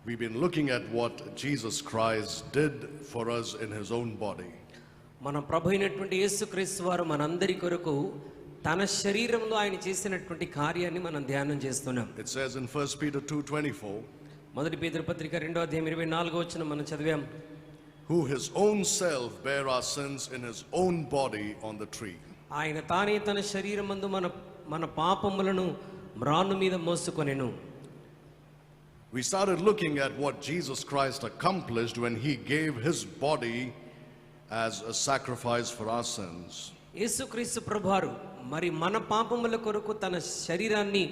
We've been looking at what Jesus Christ did for us in his own body. మన ప్రభు అయినటువంటి యేసుక్రీస్తు వారు మనందరి కొరకు తన శరీరంలో ఆయన చేసినటువంటి కార్యాన్ని మనం ధ్యానం చేస్తున్నాం. It says in 1 Peter 2:24, మొదటి పేతురు పత్రిక 2వ అధ్యాయం 24వ వచనం మనం చదివాం. who his own self bare our sins in his own body on the tree. ఆయన తానే తన శరీరమందు మన పాపములను మ్రాను మీద మోసుకొనెను. We started looking at what Jesus Christ accomplished when he gave his body as a sacrifice for our sins. యేసుక్రీస్తు ప్రభువారు మరి మన పాపముల కొరకు తన శరీరాన్ని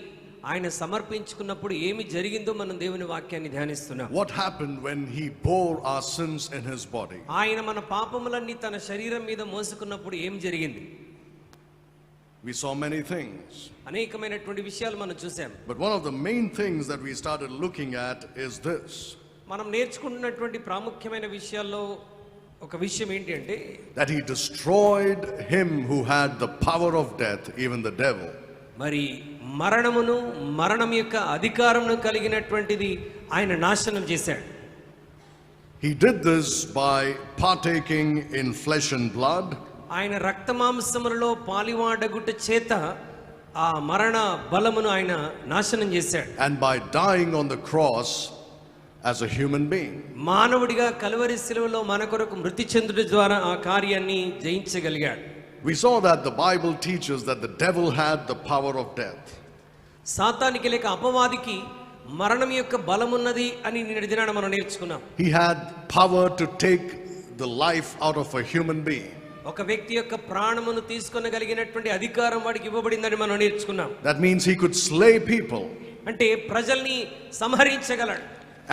ఆయన సమర్పించుకున్నప్పుడు ఏమి జరిగిందో మనం దేవుని వాక్యాన్ని ధ్యానిస్తున్నాం. What happened when he bore our sins in his body? ఆయన మన పాపములన్నీ తన శరీరం మీద మోసుకున్నప్పుడు ఏం జరిగింది? We saw many things. అనేకమైనటువంటి విషయాలు మనం చూసాం. But one of the main things that we started looking at is this. మనం నేర్చుకుంటున్నటువంటి ప్రాముఖ్యమైన విషయాల్లో ఒక విషయం ఏంటి అంటే that he destroyed him who had the power of death, even the devil. మరి మరణమును మరణం యొక్క అధికారమును కలిగినటువంటిది ఆయన నాశనం చేశాడు. He did this by partaking in flesh and blood. ఆయన రక్తమాంసములలో పాలివాడగుట చేత ఆ మరణ బలమును ఆయన నాశనం చేశాడు. And by dying on the cross as a human being. మానవుడిగా కల్వరి శిలువలో మన కొరకు మృతి చెందుట ద్వారా ఆ కార్యాన్ని జయించగలిగాడు. We saw that the Bible teaches that the devil had the power of death. సాతానికి లేక అపవాదికి మరణం యొక్క బలమున్నది అని నిన్నటి దినాన మనం నేర్చుకున్నాం. He had power to take the life out of a human being. ఒక వ్యక్తి యొక్క ప్రాణమును తీసుకొనగలిగినటువంటి అధికారం వాడికి ఇవ్వబడిందని మనం నేర్చుకున్నాం. That means he could slay people. అంటే ప్రజల్ని సంహరించగలడు.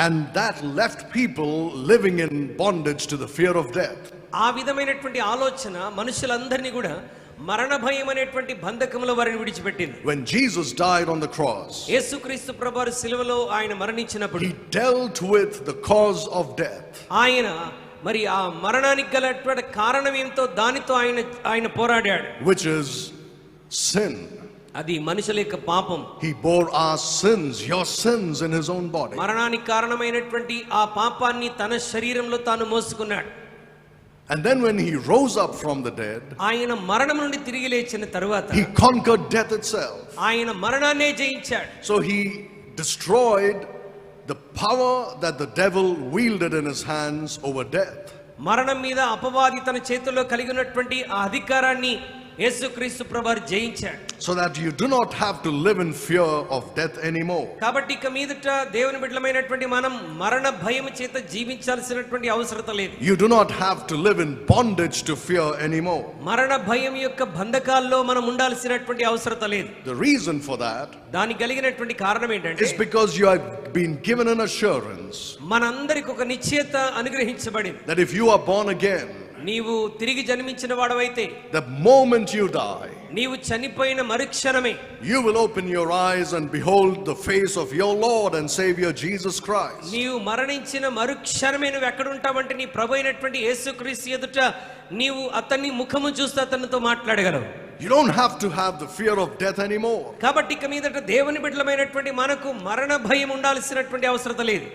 And that left people living in bondage to the fear of death. ఆ విధమైనటువంటి ఆలోచన మనుషులందరినీ కూడా మరణ భయం అనేటువంటి బంధకంలో వారిని విడిచిపెట్టింది. When Jesus died on the cross, యేసుక్రీస్తు ప్రభువారు శిలువలో ఆయన మరణించినప్పుడు he dealt with the cause of death. ఆయన మరి ఆ మరణానికి గలటువంటి కారణం ఏమిటో దానితో ఆయన పోరాడాడు. Which is sin. అది మనుషుల యొక్క పాపం. He bore our sins, your sins, in his own body. మరణానికి కారణమైనటువంటి ఆ పాపాన్ని తన శరీరంలో తాను మోసుకున్నాడు. And then when he rose up from the dead, ఆయన మరణం నుండి తిరిగి లేచిన తరువాత he conquered death itself. ఆయన మరణాన్నే జయించాడు. So he destroyed the power that the devil wielded in his hands over death. మరణం మీద అపవాది తన చేతుల్లో కలిగి ఉన్నటువంటి ఆ అధికారాన్ని యేసుక్రీస్తు ప్రభువారు జయించాడు. So that you do not have to live in fear of death anymore. కాబట్టి ఇక మీదట దేవుని బిడ్డలమైనటువంటి మనం మరణ భయం చేత జీవించాల్సినటువంటి అవసరం లేదు. You do not have to live in bondage to fear anymore. మరణ భయం యొక్క బంధకాల్లో మనం ఉండాల్సినటువంటి అవసరం లేదు. The reason for that దానికి కలిగినటువంటి కారణం ఏంటంటే is because you have been given an assurance మనందరికి ఒక నిశ్చయత అనుగ్రహించబడింది. that if you are born again, నీవు తిరిగి జన్మించిన వాడవైతే the moment you die, నీవు చనిపోయిన మరుక్షణమే you will open your eyes and behold the face of your Lord and Savior Jesus Christ. నీవు మరణించిన మరుక్షణమే నువ్వు ఎక్కడ ఉంటావంటే నీ ప్రభు అయినటువంటి యేసుక్రీస్తు ఎదుట నీవు అతన్ని ముఖము చూస్తూ అతనితో మాట్లాడగలవు. You don't have to have the fear of death anymore. కాబట్టి ఇక మీదట దేవుని బిడ్డలమైనటువంటి మనకు మరణ భయం ఉండాల్సినటువంటి అవసరం లేదు.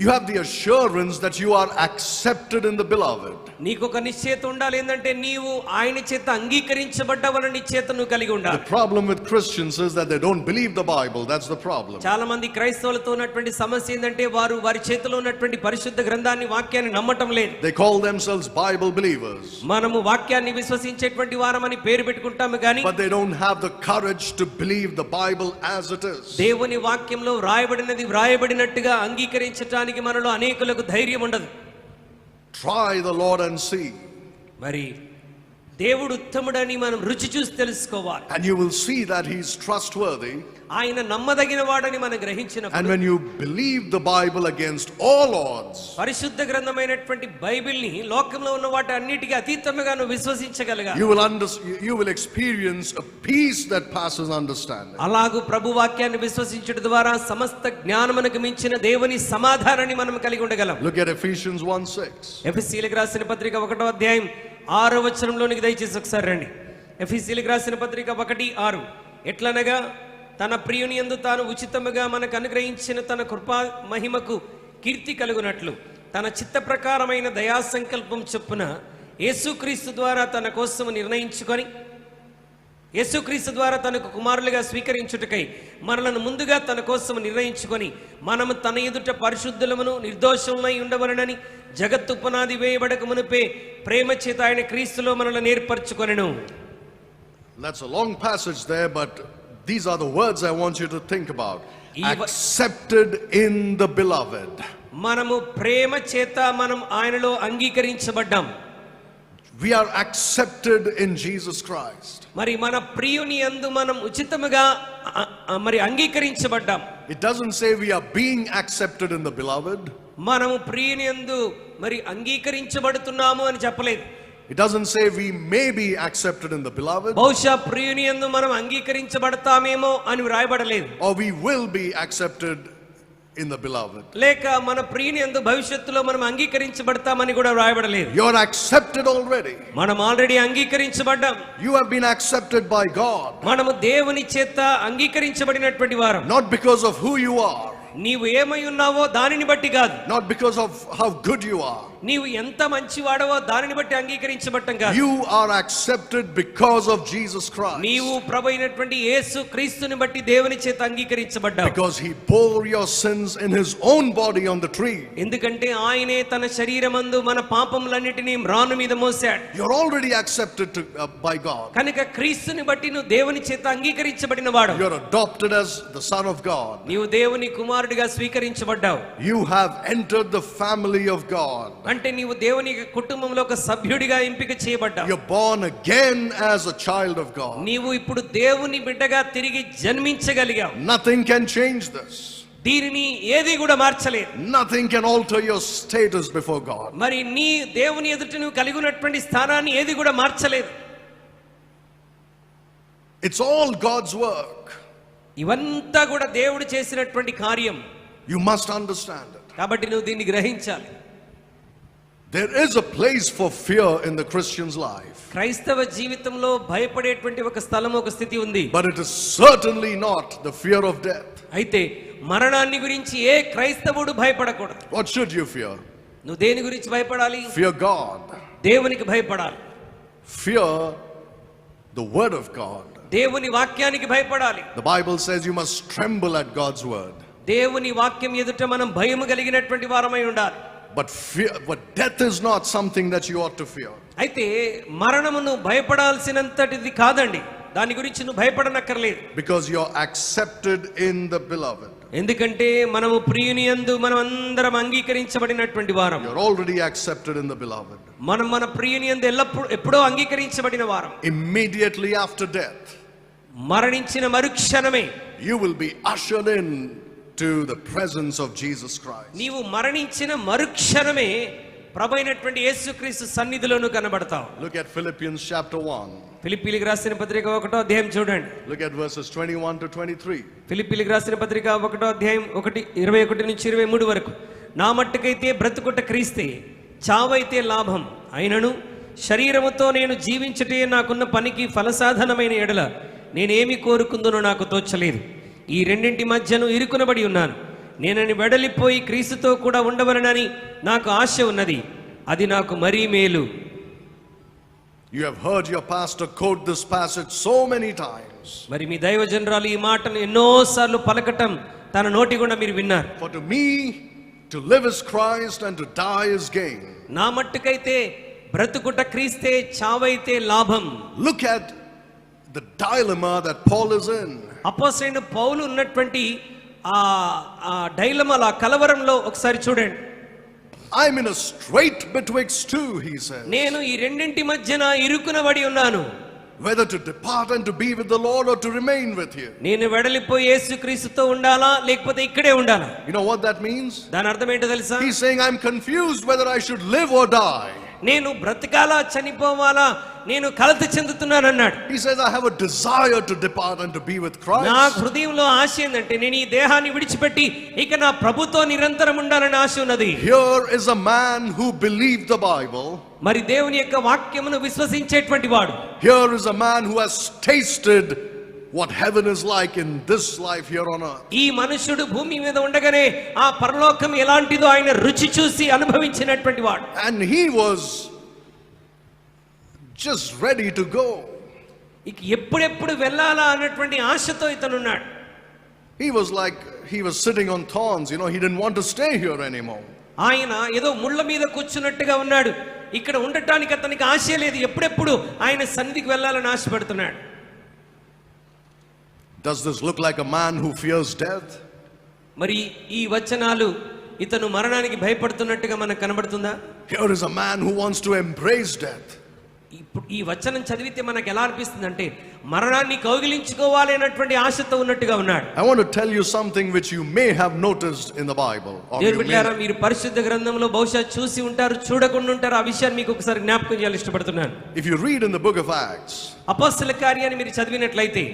You have the assurance that you are accepted in the beloved. నీకు ఒక నిశ్చయత ఉండాలి. ఏంటంటే నీవు ఆయన చేత అంగీకరించబడ్డవని నిశ్చయత నువ్వు కలిగి ఉండాలి. The problem with Christians is that they don't believe the Bible. That's the problem. చాలా మంది క్రైస్తవులతో ఉన్నటువంటి సమస్య ఏంటంటే వారి చేతిలో ఉన్నటువంటి పరిశుద్ధ గ్రంథాన్ని వాక్యాన్ని నమ్మటం లేదు. They call themselves Bible believers. మనము వాక్యాన్ని విశ్వసించేటువంటి వారమని పేరు పెట్టుకుంటాము కానీ But they don't have the courage to believe the Bible as it is. దేవుని వాక్యంలో వ్రాయబడినట్టుగా అంగీకరించటానికి మనలో అనేకులకు ధైర్యం ఉండదు. Try the Lord and see. మరి దేవుడు ఉత్తముడని మనం రుచి చూసి తెలుసుకోవాలి. And you will see that he is trustworthy. ఆయన నమ్మదగిన వాడని మనం And గ్రహించినప్పుడు when you believe the Bible against all odds, పరిశుద్ధ గ్రంథమైనటువంటి బైబిల్ని లోకంలో ఉన్న వాటి అన్నిటికీ అతీతంగా నువ్వు విశ్వసించగలగాలి. you will experience a peace that passes understanding. అలాగూ ప్రభు వాక్యాన్ని విశ్వసించడం ద్వారా సమస్త జ్ఞానమునకు మించిన దేవుని సమాధానాన్ని మనం కలిగి ఉండగలం. Look at Ephesians 1:6. ఎఫెసీయులకు రాసిన పత్రిక 1వ అధ్యాయం 6వ వచనంలోనికి దయచేసి ఒకసారి రండి. ఎఫెసీయులకు రాసిన పత్రిక 1:6. ఎట్లనగా తన ప్రియుని యందు తాను ఉచితముగా మనకు అనుగ్రహించిన తన కృపా మహిమకు కీర్తి కలుగునట్లు తన చిత్త ప్రకారమైన దయా సంకల్పం చొప్పున యేసుక్రీస్తు ద్వారా తన కోసము నిర్ణయించుకొని యేసుక్రీస్తు ద్వారా తనకు కుమారులుగా స్వీకరించుటకై మనలను ముందుగా తన కోసము నిర్ణయించుకొని మనము తన ఎదుట పరిశుద్ధులమును నిర్దోషములై ఉండవలనని జగత్తు పునాది వేయబడక మునిపే ప్రేమ చేత ఆయన క్రీస్తులో మనల్ని ఏర్పరచుకొనెను. That's a long passage there, but these are the words I want you to think about. Accepted in the beloved. మనము ప్రేమ చేత మనం ఆయనలో అంగీకరించబడ్డాం. We are accepted in Jesus Christ. మరి మన ప్రియుని యందు మనం ఉచితముగా మరి అంగీకరించబడ్డాం. It doesn't say we are being accepted in the beloved. మనము ప్రియుని యందు మరి అంగీకరించబడుతున్నాము అని చెప్పలేదు. It doesn't say we may be accepted in the beloved. బహుశా ప్రియుని యందు మనం అంగీకరించబడతామేమో అని వ్రాయబడలేదు. Or we will be accepted in the beloved. లేక మన ప్రియుని యందు భవిష్యత్తులో మనం అంగీకరించబడతామని కూడా వ్రాయబడలేదు. You're accepted already. మనం already అంగీకరించబడ్డాం. You have been accepted by God. మనము దేవుని చేత అంగీకరించబడినటువంటి వారం. Not because of who you are. నీవు ఏమై ఉన్నావో దానిని బట్టి కాదు. Not because of how good you are. నీవు ఎంత మంచివాడవో దానిని బట్టి అంగీకరించబడటం కాదు. You are accepted because of Jesus Christ. నీవు ప్రభు అయినటువంటి యేసు క్రీస్తుని బట్టి దేవుని చేత అంగీకరించబడ్డావు. Because he bore your sins in his own body on the tree. ఎందుకంటే ఆయనే తన శరీరమందు మన పాపములన్నిటినీ మ్రాను మీద మోసాడు. You're already accepted by God. కనుక క్రీస్తుని బట్టి నువ్వు దేవుని చేత అంగీకరించబడిన వాడు. You're adopted as the son of God. నీవు దేవుని కుమారుడిగా స్వీకరించబడ్డావు. You have entered the family of God. అంటే నీవు దేవుని కుటుంబంలో ఒక సభ్యుడిగా ఎంపిక చేయబడ్డావు. You're born again as a child of God. నీవు ఇప్పుడు దేవుని బిడ్డగా తిరిగి జన్మించగలిగావు. Nothing can change this. దీనిని ఏది కూడా మార్చలేదు. Nothing can alter your status before God. మరి నీ దేవుని ఎదుట నువ్వు కలిగి ఉన్నటువంటి స్థానాన్ని ఏది కూడా మార్చలేదు. It's all God's work. ఇవంతా కూడా దేవుడు చేసినటువంటి కార్యం. You must understand it. కాబట్టి నువ్వు దీన్ని గ్రహించాలి. There is a place for fear in the Christian's life. క్రైస్తవ జీవితంలో భయపడేటువంటి ఒక స్థలం, ఒక స్థితి ఉంది. But it is certainly not the fear of death. అయితే మరణాన్ని గురించి ఏ క్రైస్తవుడు భయపడకూడదు. What should you fear? నువ్వు దేని గురించి భయపడాలి? Fear God. దేవునికి భయపడాలి. Fear the word of God. దేవుని వాక్యానికి భయపడాలి. The Bible says you must tremble at God's word. దేవుని వాక్యం ఎదుట మనం భయము కలిగినటువంటి వారమై ఉండాలి. But death is not something that you ought to fear. అయితే మరణమును భయపడాల్సినంతటిది కాదండి. దాని గురించి నువ్వు భయపడనక్కర్లేదు. Because you're accepted in the beloved. ఎందుకంటే మనము ప్రియుని యందు మనం అందరం అంగీకరించబడినటువంటి వారం. You're already accepted in the beloved. మనం మన ప్రియుని యందు ఎప్పుడో అంగీకరించబడిన వారం. Immediately after death, మరణించిన మరుక్షణమే you will be ushered in to the presence of Jesus Christ. నీవు మరణించిన మరుక్షణమే ప్రభువైనటువంటి యేసుక్రీస్తు సన్నిధిలోను కనబడతావు. Look at Philippians chapter 1. ఫిలిప్పీయులకు రాసిన పత్రిక 1వ అధ్యాయం చూడండి. Look at verses 21 to 23. ఫిలిప్పీయులకు రాసిన పత్రిక 1వ అధ్యాయం 21 నుంచి 23 వరకు. నా మట్టుకైతే బ్రతుకుట క్రీస్తే, చావైతే లాభం. అయినను శరీరముతో నేను జీవించుటే నాకున్న పనికి ఫలసాధనమైన ఎడల నేనేమి కోరుకుందునో నాకు తోచలేదు. ఈ రెండింటి మధ్యను ఇరుకునబడి ఉన్నాను. నేనని వెడలిపోయి క్రీస్తుతో కూడా ఉండవలనని నాకు ఆశ ఉన్నది. అది నాకు మరీ మేలు. You have heard your pastor quote this passage so many times. మరి మీ దైవజనరాలు ఈ మాటను ఎన్నోసార్లు పలకటం తన నోటి గుండా మీరు విన్నారు. For to me to live is Christ and to die is gain. నా మట్టుకైతే బ్రతుకుట క్రీస్తే, చావైతే లాభం. Look at the dilemma that Paul is in. అపోస్తలుడైన పౌలు ఉన్నటువంటి ఆ డైలమాల కలవరంలో ఒకసారి చూడండి. I'm in a strait betwixt two, he says. నేను ఈ రెండింటి మధ్యన ఇరుకునబడి ఉన్నాను. Whether to depart and to be with the Lord or to remain with you. నేను వెడలిపోయి యేసుక్రీస్తుతో ఉండాలా లేకపోతే ఇక్కడే ఉండాలా? You know what that means? దాని అర్థం ఏంటో తెలుసా? He's saying I'm confused whether I should live or die. నేను బ్రతకాలా చనిపోవాలా, నేను కలత చెందుతున్నాను అన్నాడు. He says I have a desire to depart and to be with Christ. నా హృదయంలో ఆశ ఏంటంటే నేను ఈ దేహాన్ని విడిచిపెట్టి ఇక నా ప్రభుతో నిరంతరం ఉండాలని ఆశ ఉన్నది. Here is a man who believed the Bible. మరి దేవుని యొక్క వాక్యమును విశ్వసించేటువంటి వాడు. Here is a man who has tasted what heaven is like in this life here on earth. ఈ మనుషుడు భూమి మీద ఉండగానే ఆ పరలోకం ఎలాంటిదో ఆయన రుచి చూసి అనుభవించినటువంటి వాడు. And he was just ready to go. ఇక ఎప్పుడెప్పుడు వెళ్ళాలా అన్నటువంటి ఆశతో ఇతనున్నాడు. He was like he was sitting on thorns, he didn't want to stay here anymore. ఆయన ఏదో ముళ్ళ మీద కూర్చున్నట్టుగా ఉన్నాడు. ఇక్కడ ఉండటానికి అతనికి ఆశ లేదు. ఎప్పుడెప్పుడు ఆయన సన్నిధికి వెళ్ళాలని ఆశపడుతున్నాడు. Does this look like a man who fears death? మరి ఈ వచనాలు ఇతను మరణానికి భయపడుతున్నట్టుగా మనకు కనబడుతుందా? Here is a man who wants to embrace death. ఇప్పుడు ఈ వచనం చదివితే మనకు ఎలా అనిపిస్తుంది అంటే మరణాన్ని కౌగిలించుకోవాలి అన్నటువంటి ఆశతో ఉన్నట్టుగా ఉన్నాడు. I want to tell you something which you may have noticed in the Bible. మీరు పరిశుద్ధ గ్రంథంలో బహుశా చూసి ఉంటారు, చూడకుండా ఉంటారు. ఆ విషయాన్ని మీకు ఒకసారి జ్ఞాపకం చేయాలని ఇష్టపడుతున్నాను. If you read in the book of Acts, అపోస్తలుల కార్యాన్ని మీరు చదివినట్లయితే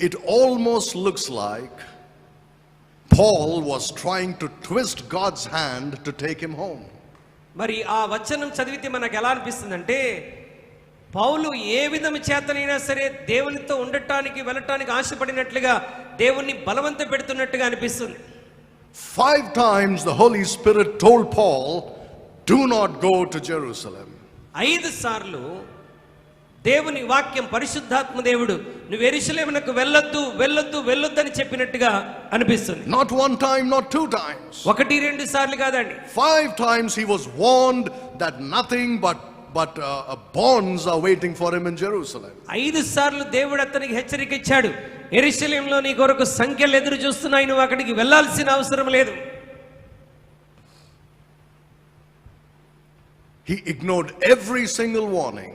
it almost looks like Paul was trying to twist God's hand to take him home. మరి ఆ వచనం చదివితే మనకు ఎలా అనిపిస్తుందంటే పౌలు ఏ విధము చేతనైనా సరే దేవునితో ఉండటానికి వెళ్ళటానికి ఆశపడినట్లుగా దేవుణ్ణి బలవంత పెడుతున్నట్టుగా అనిపిస్తుంది. 5 times the Holy Spirit told Paul, do not go to Jerusalem. 5 సార్లు దేవుని వాక్యం పరిశుద్ధాత్మ దేవుడు నువ్వు యెరూషలేమునకు వెళ్ళొద్దు వెళ్ళొద్దు వెళ్ళొద్దు అని చెప్పినట్టుగా అనిపిస్తుంది. Not 1 time, not 2 times. 1-2 సార్లు కాదండి. 5 times he was warned that nothing but bonds are waiting for him in Jerusalem. 5 సార్లు దేవుడు అతనికి హెచ్చరిక ఇచ్చాడు. యెరూషలేములో నీ కొరకు సంఖ్యలు ఎదురు చూస్తున్నాయి, నువ్వు అక్కడికి వెళ్ళాల్సిన అవసరం లేదు. He ignored every single warning.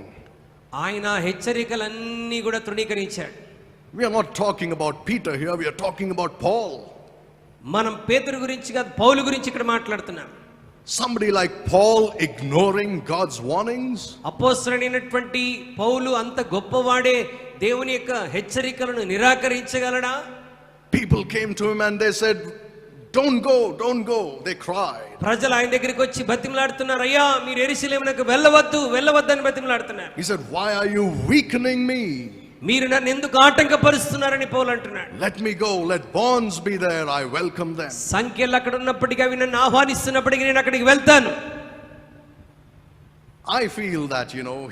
ఆయన హెచ్చరికలన్నీ కూడా తృణీకరించాడు. We are not talking about Peter here, we are talking about Paul. మనం పేతురు గురించి కాదు, పౌలు గురించి ఇక్కడ మాట్లాడుతున్నాం. Somebody like Paul ignoring God's warnings. అపోస్తలుడైనటువంటి పౌలు అంత గొప్పవాడే దేవుని యొక్క హెచ్చరికలను నిరాకరించగలడా? People came to him and they said, don't go, they cried. ప్రజలు ఆయన దగ్గరికి వచ్చి బతిమలాడుతున్నారు, అయ్యా మీరు యెరూషలేమునకు వెళ్ళవద్దు వెళ్ళవద్దు అని బతిమలాడుతున్నారు. He said, why are you weakening me? మీరు నన్ను ఎందుకు ఆటంకపరుస్తున్నారని పౌలు అంటున్నాడు. Let me go, let bonds be there, I welcome them. సంఖ్యలు అక్కడ ఉన్నప్పటికీ అవి నన్ను ఆహ్వానిస్తున్నప్పటికీ నేను అక్కడికి వెళ్తాను. I feel that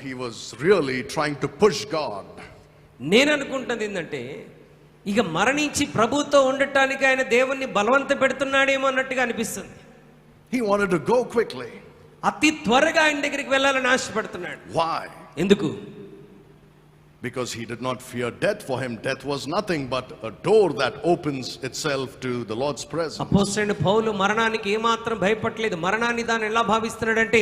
he was really trying to push God. నేను అనుకుంటున్నది ఏంటంటే ఇక మరణించి ప్రభుతో ఉండటానికి ఆయన దేవుణ్ణి బలవంత పెడుతున్నాడేమో అన్నట్టుగా అనిపిస్తుంది. He wanted to go quickly. అతి త్వరగా ఆయన దగ్గరికి వెళ్ళాలని ఆశపడుతున్నాడు. Why? ఎందుకు? Because he did not fear death. For him death was nothing but a door that opens itself to the Lord's presence. అపోస్తలుడైన పౌలు మరణానికి ఏమాత్రం భయపడలేదు. మరణాన్ని దాన్ని ఎలా భావిస్తున్నాడంటే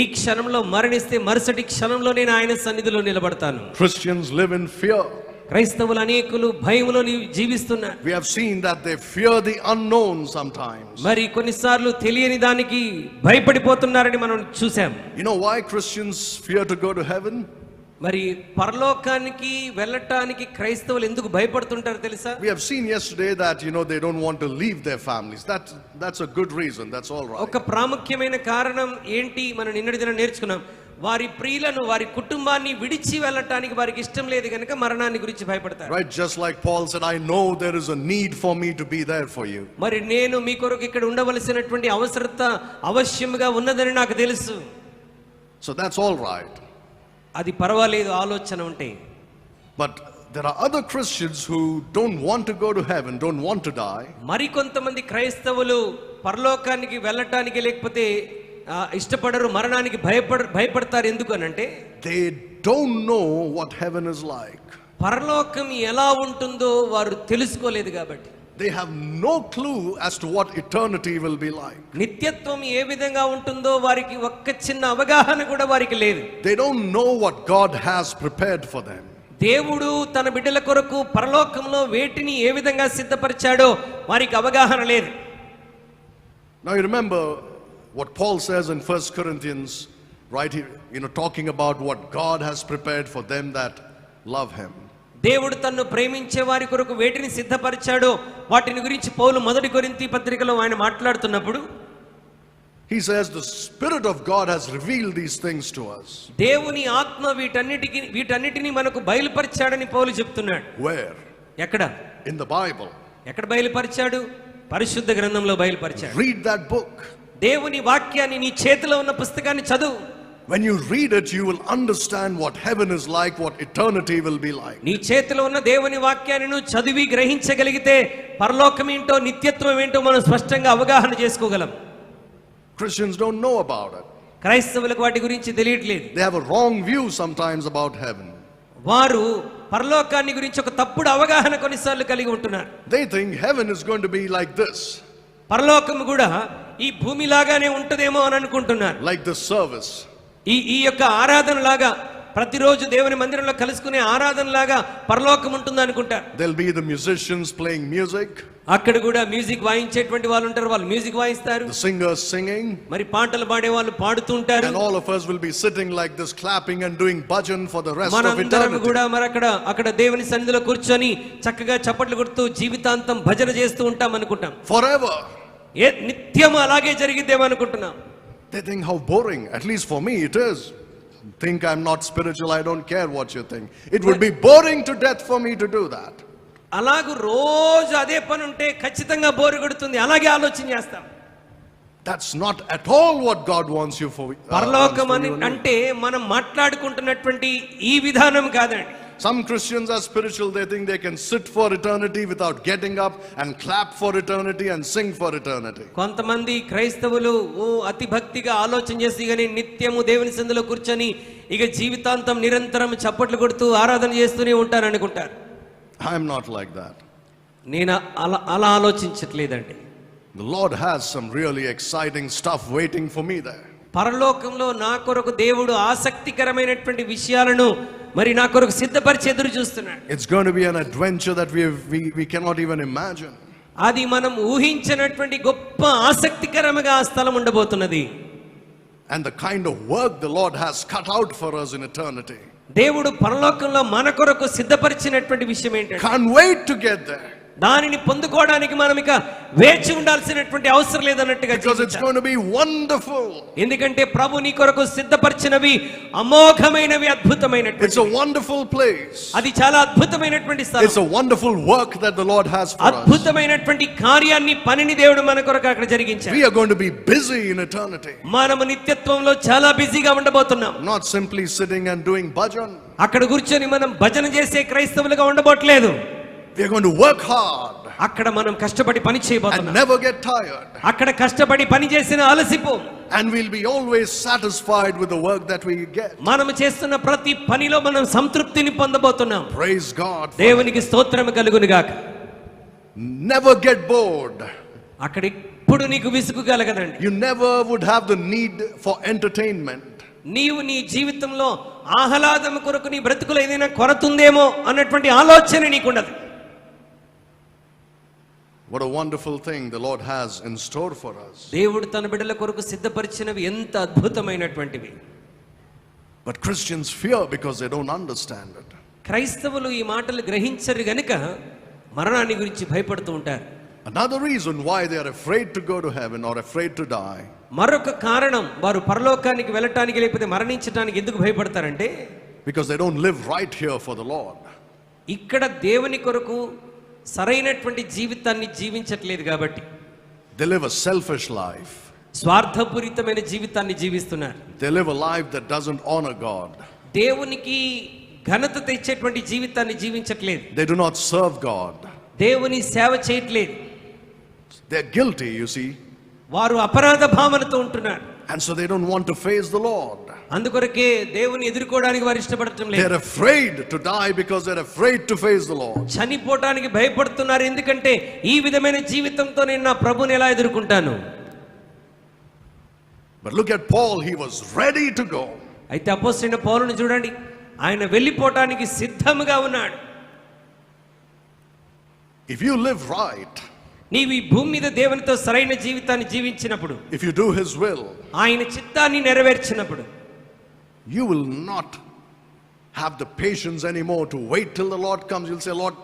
ఈ క్షణంలో మరణిస్తే మరుసటి క్షణంలో నేను ఆయన సన్నిధిలో నిలబడతాను. Christians live in fear. క్రైస్తవులు అనేకులు భయములో జీవిస్తున్నారు. We have seen that they fear the unknown sometimes. మరి కొన్నిసార్లు తెలియని దానికి భయపడిపోతున్నారని మనం చూసాం. You know why Christians fear to go to heaven? మరి పరలోకానికి వెళ్ళటానికి క్రైస్తవులు ఎందుకు భయపడుతుంటారు తెలుసా? We have seen yesterday that they don't want to leave their families. That's a good reason. That's all right. ఒక ప్రాముఖ్యమైన కారణం ఏంటి మనం నిన్నటి దినం నేర్చుకున్నాం. వారి ప్రియులను వారి కుటుంబాన్ని విడిచి వెళ్ళటానికి వారికి ఇష్టం లేదు కనుక మరణాన్ని గురించి భయపడతారు. Right, just like Paul said, I know there is a need for me to be there for you. మరి నేను మీ కొరకు ఇక్కడ ఉండవలసినటువంటి అవసరత అవశ్యముగా ఉన్నదని నాకు తెలుసు. So that's all right. అది పర్వాలేదు ఆలోచన ఉంటే. But there are other Christians who don't want to go to heaven, don't want to die. మరి కొంతమంది క్రైస్తవులు పరలోకానికి వెళ్ళటానికి లేకపోతే ఇష్టపడరు, మరణానికి భయపడతారు. ఎందుకు అనంటే they don't know what heaven is like. పరలోకం ఎలా ఉంటుందో వారు తెలుసుకోలేదు కాబట్టి. They have no clue as to what eternity will be like. నిత్యత్వం ఏ విధంగా ఉంటుందో వారికి ఒక్క చిన్న అవగాహన కూడా వారికి లేదు. They don't know what God has prepared for them. దేవుడు తన బిడ్డల కొరకు పరలోకంలో వేటిని ఏ విధంగా సిద్ధపరిచాడో వారికి అవగాహన లేదు. Now you remember what Paul says in 1 Corinthians, right here, talking about what God has prepared for them that love him. దేవుడు తన్ను ప్రేమించే వారి కొరకు వేటిని సిద్ధపరిచాడో వాటిని గురించి పౌలు 1 కొరింథీ పత్రికలో ఆయన మాట్లాడుతున్నప్పుడు He says the Spirit of God has revealed these things to us. దేవుని ఆత్మ వీటన్నిటిని మనకు బయలుపరిచాడని పౌలు చెప్తున్నాడు. Where? ఎక్కడ? In the Bible. ఎక్కడ బయలుపరిచాడు? పరిశుద్ధ గ్రంథంలో బయలుపరిచాడు. Read that book. దేవుని వాక్యాన్ని నీ చేతిలో ఉన్న పుస్తకాన్ని చదువు. When you read it, you will understand what heaven is like, what eternity will be like. నీ చేతిలో ఉన్న దేవుని వాక్యాన్ని నువ్వు చదివి గ్రహించగలిగితే పరలోకం ఏంటో నిత్యత్వం ఏంటో మనం స్పష్టంగా అవగాహన చేసుకోగలం. Christians don't know about it. క్రైస్తవులకు వాటి గురించి తెలియట్లేదు. They have a wrong view sometimes about heaven. వారు పరలోకాన్ని గురించి ఒక తప్పుడు అవగాహన కొన్నిసార్లు కలిగి ఉంటున్నారు. They think heaven is going to be like this. పరలోకం కూడా ఈ భూమిలాగానే ఉంటదేమో అని అనుకుంటున్నారు. Like this service. ఈ యొక్క ఆరాధన లాగా ప్రతిరోజు దేవుని మందిరంలో కలుసుకునే ఆరాధన లాగా పరలోకం ఉంటుంది అనుకుంటారు. There'll be the musicians playing music. అక్కడ కూడా మ్యూజిక్ వాయించేటువంటి వాళ్ళు ఉంటారు, వాళ్ళు మ్యూజిక్ వాయిస్తారు. The singers singing. మరి పాటలు పాడే వాళ్ళు పాడుతూ ఉంటారు. And all of us will be sitting like this, clapping and doing bhajan for the rest of మనందరం eternity. కూడా మరి అక్కడ దేవుని సన్నిధిలో కూర్చొని చక్కగా చప్పట్లు కొడుతూ జీవితాంతం భజన చేస్తూ ఉంటాం అనుకుంటాం. Forever. నిత్యం అలాగే జరిగిద్దేమో అనుకుంటున్నాం. They think how boring. At least for me it is. Think I'm not spiritual, I don't care what you think. It would be boring to death for me to do that. అలాగూ రోజు అదే పని ఉంటే ఖచ్చితంగా bore కొడుతుంది, అలాగే ఆలోచన చేస్తాం. That's not at all what God wants you for. పరలోకం అంటే మనం మాట్లాడుకుంటున్నటువంటి ఈ విధానం కాదండి. Some Christians are spiritual. They think they can sit for eternity without getting up and clap for eternity and sing for eternity. కొంతమంది క్రైస్తవులు అతి భక్తిగా ఆలోచన చేసి గాని నిత్యము దేవుని సన్నిధిలో కూర్చొని ఇక జీవితాంతం నిరంతరం చప్పట్లు కొడుతూ ఆరాధన చేస్తూనే ఉంటారు అనుకుంటారు. I am not like that. నేను అలా ఆలోచించట్లేదండి. The Lord has some really exciting stuff waiting for me there. పరలోకంలో నా కొరకు దేవుడు ఆసక్తికరమైనటువంటి విషయాలను మరి నా కొరకు సిద్ధపరిచి ఎదురు చూస్తున్నాడు. It's going to be an adventure that we cannot even imagine. అది మనం ఊహించినటువంటి గొప్ప ఆసక్తికరంగా ఆ స్థలం ఉండబోతున్నది. And the kind of work the Lord has cut out for us in eternity. దేవుడు పరలోకంలో మన కొరకు సిద్ధపరిచినటువంటి విషయం ఏంటంటే Can't wait to get there. దానిని పొందుకోవడానికి మనం ఇక వేచి ఉండాల్సినటువంటి అవసరం లేదన్నట్టుగా Because it's going to be wonderful. ఎందుకంటే ప్రభు నీ కొరకు సిద్ధపరిచినవి అమోఘమైనవి, అద్భుతమైనవి. It's a wonderful place. అది చాలా అద్భుతమైనటువంటి స్థలం. It's a wonderful work that the Lord has for us. అద్భుతమైనటువంటి కార్యాన్ని పనిని దేవుడు మన కొరకు అక్కడ జరిగించాడు. We are going to be busy in eternity. మనము నిత్యత్వంలో చాలా బిజీగా ఉండబోతున్నాం. Not simply sitting and doing bhajan. అక్కడ కూర్చొని మనం భజన చేసే క్రైస్తవులుగా ఉండబోట్లేదు. We are going to work hard. అక్కడ మనం కష్టపడి పని చేయబోతున్నాం. And never get tired. అక్కడ కష్టపడి పని చేసిన అలసిపో. And we'll be always satisfied with the work that we get. మనం చేస్తున్న ప్రతి పనిలో మనం సంతృప్తిని పొందబోతున్నాం. Praise God. దేవునికి స్తోత్రం కలుగును గాక. Never get bored. అక్కడ ఎప్పుడు నీకు విసుగు కలగదండి. You never would have the need for entertainment. నీవు నీ జీవితంలో ఆహ్లాదం కొరకు నీ బ్రతుకులో ఏదైనా కొరతుందేమో అన్నటువంటి ఆలోచన నీకుండదు. What a wonderful thing the Lord has in store for us. దేవుడు తన బిడ్డల కొరకు సిద్ధపరిచినవి ఎంత అద్భుతమైనటువంటివి. But Christians fear because they don't understand it. క్రైస్తవులు ఈ మాటలు గ్రహించరు గనుక మరణాన్ని గురించి భయపడుతూ ఉంటారు. Another reason why they are afraid to go to heaven or afraid to die. మరొక కారణం వారు పరలోకానికి వెళ్ళటానికి లేకపోతే మరణించడానికి ఎందుకు భయపడతారంటే Because they don't live right here for the Lord. ఇక్కడ దేవుని కొరకు సరైనటువంటి జీవితాన్ని జీవించట్లేదు కాబట్టి. They live a selfish life. స్వార్థపూరితమైన జీవితాన్ని జీవిస్తున్నారు. They live a life that doesn't honor God. దేవునికి ఘనత తెచ్చేటువంటి జీవితాన్ని జీవించట్లేదు. They do not serve God. దేవుని సేవ చేయట్లేదు. They're guilty, you see. వారు అపరాధ భావనతో ఉంటున్నారు. And so they don't want to face the Lord. అందుకొరకే దేవుని ఎదుర్కోవడానికి వారు ఇష్టపడటం లేదు. They're afraid to die because they're afraid to face the Lord. చనిపోవడానికి భయపడుతున్నారు, ఎందుకంటే ఈ విధమైన జీవితంతో నేను నా ప్రభువుని ఎలా ఎదుర్కొంటాను. But look at Paul, he was ready to go. అయితే అపోస్తలుడైన పౌలుని చూడండి, ఆయన వెళ్ళిపోవడానికి సిద్ధంగా ఉన్నాడు. If you live right, నీవు ఈ భూమి మీద దేవునితో సరైన జీవితాన్ని జీవించినప్పుడు, if you do his will, ఆయన చిత్తాన్ని నెరవేర్చినప్పుడు, you will not have the patience anymore to wait till the Lord comes. You'll say, Lord,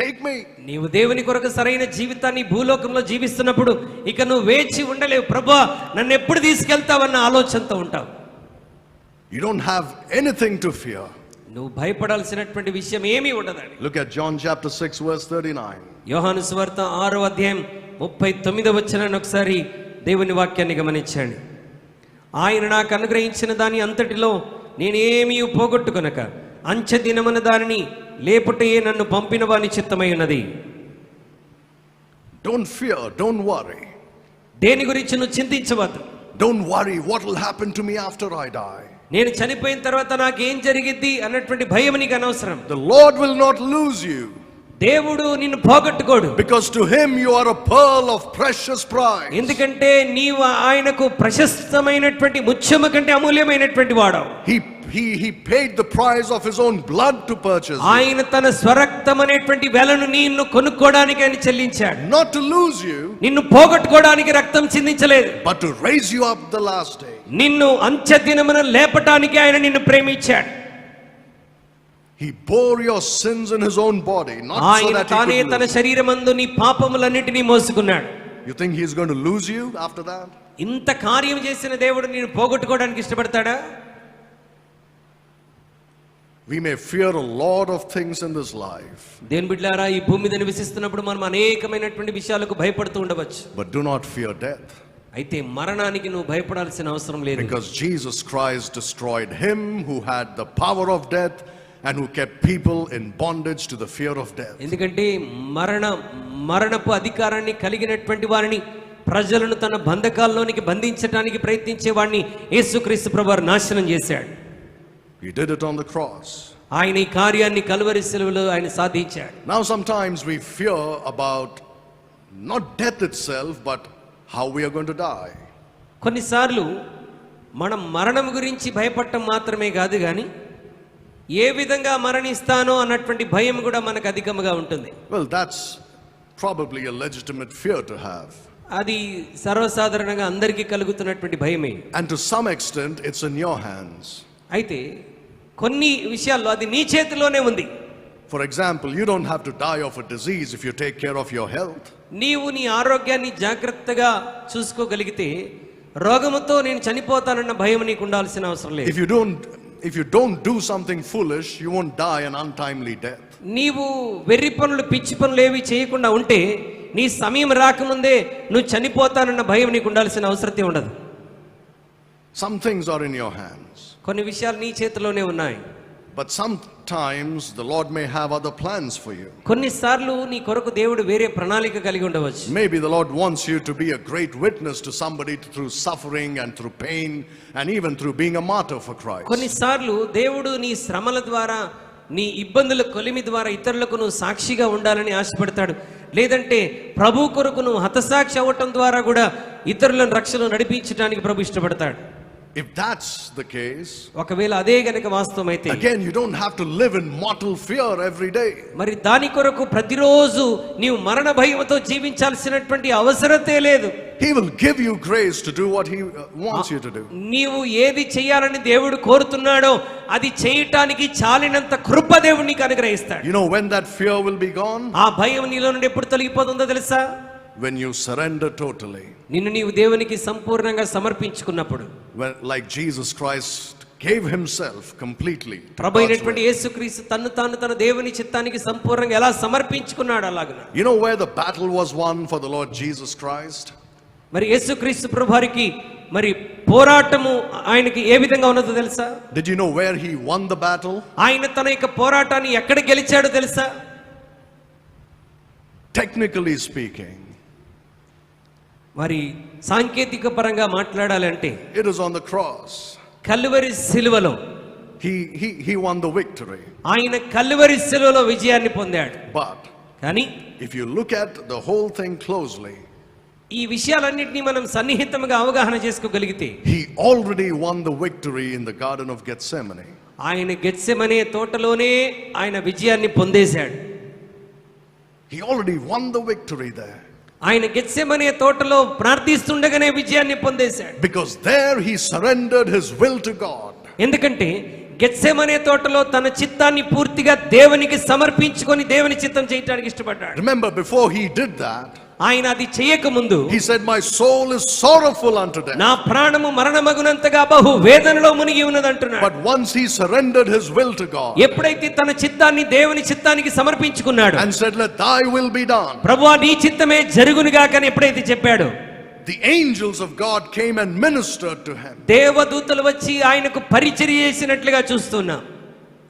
take me. నీవు దేవుని కొరకు సరైన జీవితాన్ని భూలోకంలో జీవిస్తున్నప్పుడు ఇక నువ్వు వేచి ఉండలేవు. ప్రభువా నన్ను ఎప్పుడు తీసుకెళ్తావన్న ఆలోచనతో ఉంటావు. You don't have anything to fear. నువ్వు భయపడాల్సినటువంటి విషయం ఏమీ ఉండదండి. Look at John chapter 6 verse 39. యోహాను సువార్త 6వ అధ్యాయం 39వ వచనాన్ని ఒకసారి దేవుని వాక్యాన్ని గమనించండి. ఆయన నాకు అనుగ్రహించిన దాని అంతటిలో నేనేమీ పోగొట్టుకొనక అంచె దినమున దానిని లేపుటయే నన్ను పంపిన వాని చిత్తమై ఉన్నది. Don't fear, don't worry. దేని గురించి నువ్వు చింతించవద్దు. Don't worry what will happen to me after I die. నేను చనిపోయిన తర్వాత నాకేం జరిగిద్ది అన్నటువంటి భయం నీకు అనవసరం. The Lord will not lose you. దేవుడు నిన్ను పోగొట్టుకోడు. Because to him you are a pearl of precious price. ఎందుకంటే నీవు ఆయనకు ప్రశస్తమైనటువంటి ముత్యము కంటే అమూల్యమైనటువంటి వాడవు. He paid the price of his own blood to purchase you. ఆయన తన స్వరక్తం అనేటువంటి వెలను నిన్ను కొనుక్కోవడానికి ఆయన చెల్లించాడు. Not to lose you, నిన్ను పోగొట్టుకోవడానికి రక్తం చిందించలేదు, but to raise you up the last day. నిన్ను అంత్య దినమున లేపటానికి ఆయన నిన్ను ప్రేమించాడు. He bore your sins in his own body, not so ఆయన that he తానే could తన lose you. శరీరమందు నీ పాపములన్నిటినీ మోసుకున్నాడు. You think he's going to lose you after that? ఇంత కార్యం చేసిన దేవుడు నిన్ను పోగొట్టుకోవడానికి ఇష్టపడతాడా? We may fear a lot of things in this life, దేవుని బిడ్డలారా, ఈ భూమి మీద నివసిస్తున్నప్పుడు మనం అనేకమైనటువంటి విషయాలకు భయపడుతూ ఉండవచ్చు. but do not fear death. అయితే మరణానికి నువ్వు భయపడాల్సిన అవసరం లేదు. Because Jesus Christ destroyed him who had the power of death and who kept people in bondage to the fear of death. ఎందుకంటే మరణపు అధికారాన్ని కలిగినటువంటి వారిని, ప్రజలను తన బంధకాల్లోనికి బంధించడానికి ప్రయత్నించే వాడిని యేసుక్రీస్తు ప్రభువారు నాశనం చేశాడు. He did it on the cross. ఆయన ఈ కార్యాన్ని కల్వరి శిలువలో ఆయన సాధించాడు. Now sometimes we fear about not death itself, but how we are going to die. కొన్నిసార్లు మనం మరణం గురించి భయపడటం మాత్రమే కాదు కానీ ఏ విధంగా మరణిస్తానో అన్నటువంటి భయం కూడా మనకు అధికంగా ఉంటుంది. Well, that's probably a legitimate fear to have. అది సర్వసాధారణంగా అందరికీ కలుగుతున్నటువంటి భయమే. And to some extent it's in your hands. అయితే కొన్ని విషయాల్లో అది నీ చేతిలోనే ఉంది. For example, you don't have to die of a disease if you take care of your health. నీవు నీ ఆరోగ్యాన్ని జాగ్రత్తగా చూసుకోగలిగితే రోగముతో నేను చనిపోతానన్న భయం నీకు ఉండాల్సిన అవసరం లేదు. If you don't do something foolish, you won't die an untimely death. నీవు వెర్రి పనులు, పిచ్చి పనులు ఏవి చేయకుండా ఉంటే నీ సమయం రాకముందే నువ్వు చనిపోతానన్న భయం నీకు ఉండాల్సిన అవసరం ఉండదు. Some things are in your hands. కొన్ని విషయాలు నీ చేతిలోనే ఉన్నాయి. But sometimes the Lord may have other plans for you. కొన్నిసార్లు నీ కొరకు దేవుడు వేరే ప్రణాళిక కలిగి ఉండవచ్చు. Maybe the Lord wants you to be a great witness to somebody through suffering and through pain and even through being a martyr for Christ. కొన్నిసార్లు దేవుడు నీ శ్రమల ద్వారా, నీ ఇబ్బందుల కొలిమి ద్వారా ఇతరులకు నువ్వు సాక్షిగా ఉండాలని ఆశపడతాడు. లేదంటే ప్రభు కొరకు నువ్వు హతసాక్షి అవ్వటం ద్వారా కూడా ఇతరులను రక్షణ నడిపించడానికి ప్రభు ఇష్టపడతాడు. If that's the case, ఒకవేళ అదే గనక వాస్తవమైతే, again you don't have to live in mortal fear every day. మరి దాని కొరకు ప్రతిరోజు నీవు మరణ భయంతో జీవించాల్సినటువంటి అవసరతే లేదు. He will give you grace to do what he wants you to do. నీవు ఏది చేయాలని దేవుడు కోరుతున్నాడో అది చేయటానికి చాలినంత కృప దేవుడు నీకు అనుగ్రహిస్తాడు. You know when that fear will be gone? ఆ భయం నీలో నుండి ఎప్పుడు తొలగిపోతుందో తెలుసా? When you surrender totally. నిన్ను నీవు దేవునికి సంపూర్ణంగా సమర్పించుకున్నప్పుడు. When, like Jesus Christ gave himself completely. ప్రభు అయినటువంటి యేసుక్రీస్తు తన్ను తాను తన దేవుని చిత్తానికి సంపూర్ణంగా ఎలా సమర్పించుకున్నాడు అలాగున. You know where the battle was won for the Lord Jesus Christ? మరి యేసుక్రీస్తు ప్రభువారికి మరి పోరాటము ఆయనకి ఏ విధంగా ఉన్నదో తెలుసా? Did you know where he won the battle? ఆయన తన యొక్క పోరాటాన్ని ఎక్కడ గెలిచాడో తెలుసా? Technically speaking, మరి సాంకేతిక పరంగా మాట్లాడాలంటే it is on the cross. Calvary శిలువలో he won the victory. ఆయన కల్వరి శిలువలో విజయాన్ని పొందాడు. But కానీ if you look at the whole thing closely, ఈ విషయాలన్నింటినీ మనం సన్నిహితంగా అవగాహన చేసుకోగలిగితే, he already won the victory in the Garden of Gethsemane. ఆయన గెత్సెమనే తోటలోనే ఆయన విజయాన్ని పొందేశాడు. He already won the victory there. ఆయన గెత్సెమనే తోటలో ప్రార్థిస్తుండగానే విజయాన్ని పొందేశాడు. Because there he surrendered his will to God. ఎందుకంటే గెత్సెమనే తోటలో తన చిత్తాన్ని పూర్తిగా దేవునికి సమర్పించుకొని దేవుని చిత్తం చేయడానికి ఇష్టపడ్డాడు. Remember, before he did that, ఆయన అది చేయక ముందు he said, my soul is sorrowful unto death. నా ప్రాణము మరణమగునంతగా బహు వేదనలో మునిగి ఉన్నది అంటున్నాడు. But once he surrendered his will to God ఎప్పుడైతే తన చిత్తాన్ని దేవుని చిత్తానికి సమర్పించుకున్నాడు and said, let thy will be done, ప్రభువా నీ చిత్తమే జరుగునుగాక అని ఎప్పుడైతే చెప్పాడు, the angels of God came and ministered to him. దేవదూతలు వచ్చి ఆయనకు పరిచర్య చేసినట్లుగా చూస్తున్నాం.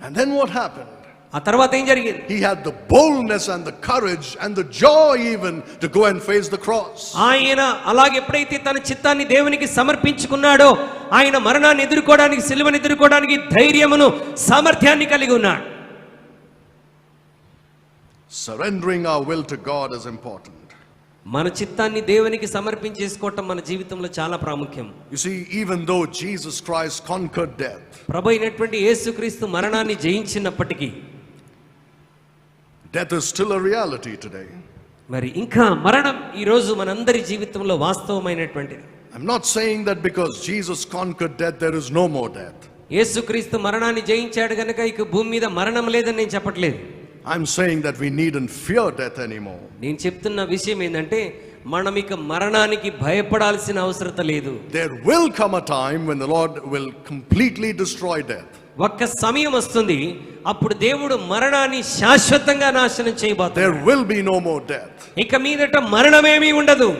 And then what happened? ఆ తర్వాత ఏం జరిగింది? He had the boldness and the courage and the joy even to go and face the cross. ఆయన అలాగే ఎప్పుడైతే తన చిత్తాన్ని దేవునికి సమర్పించుకున్నాడో ఆయన మరణాన్ని ఎదుర్కోవడానికి, సిలువను ఎదుర్కోవడానికి ధైర్యమును, సామర్థ్యాన్ని కలిగి ఉన్నాడు. Surrendering our will to God is important. మన చిత్తాన్ని దేవునికి సమర్పించేసుకోవటం మన జీవితంలో చాలా ప్రాముఖ్యం. You see, even though Jesus Christ conquered death, ప్రభు అయినటువంటి యేసుక్రీస్తు మరణాన్ని జయించినప్పటికీ death is still a reality today. మరి ఇంకా మరణం ఈ రోజు మనందరి జీవితంలో వాస్తవమైనటువంటిది. I'm not saying that because Jesus conquered death there is no more death. యేసుక్రీస్తు మరణాన్ని జయించాడు గనుక ఇక భూమి మీద మరణం లేదని నేను చెప్పట్లేదు. I'm saying that we needn't fear death anymore. నేను చెప్తున్న విషయం ఏంటంటే మనం ఇక మరణానికి భయపడాల్సిన అవసరం లేదు. There will come a time when the Lord will completely destroy death. ఒక్క సమయం వస్తుంది, అప్పుడు దేవుడు మరణాన్ని శాశ్వతంగా నాశనం చేయబోతాడు. There will be no more death. ఇక మీదట మరణమేమీ ఉండదు.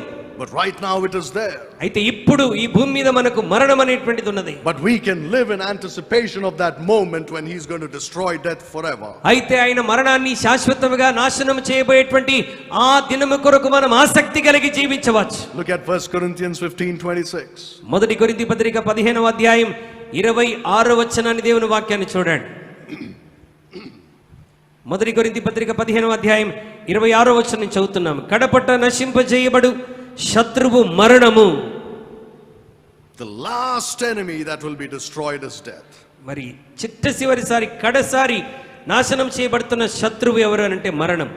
But right now it is there. అయితే ఇప్పుడు ఈ భూమి మీద మనకు మరణం అనేటువంటిది ఉన్నది. But we can live in anticipation of that moment when he's going to destroy death forever. అయితే ఆయన మరణాన్ని శాశ్వతంగా నాశనం చేయబోయేటువంటి ఆ దినము కొరకు మనం ఆసక్తి కలిగి జీవించవచ్చు. Look at 1 Corinthians 15:26. మొదటి కొరింథీ పత్రిక 15వ అధ్యాయం 26వ వచనాన్ని దేవుని వాక్యాన్ని చూడండి. మొదటి కొరింథీ పత్రిక 15వ అధ్యాయం 26వ వచనం చదువుతున్నాము. కడపట నశింపజేయబడు శత్రువు మరణము. The last enemy that will be destroyed is death. మరి చిట్ట చివరిసారి కడసారి నాశనం చేయబడుతున్న శత్రువు ఎవరు అంటే మరణం.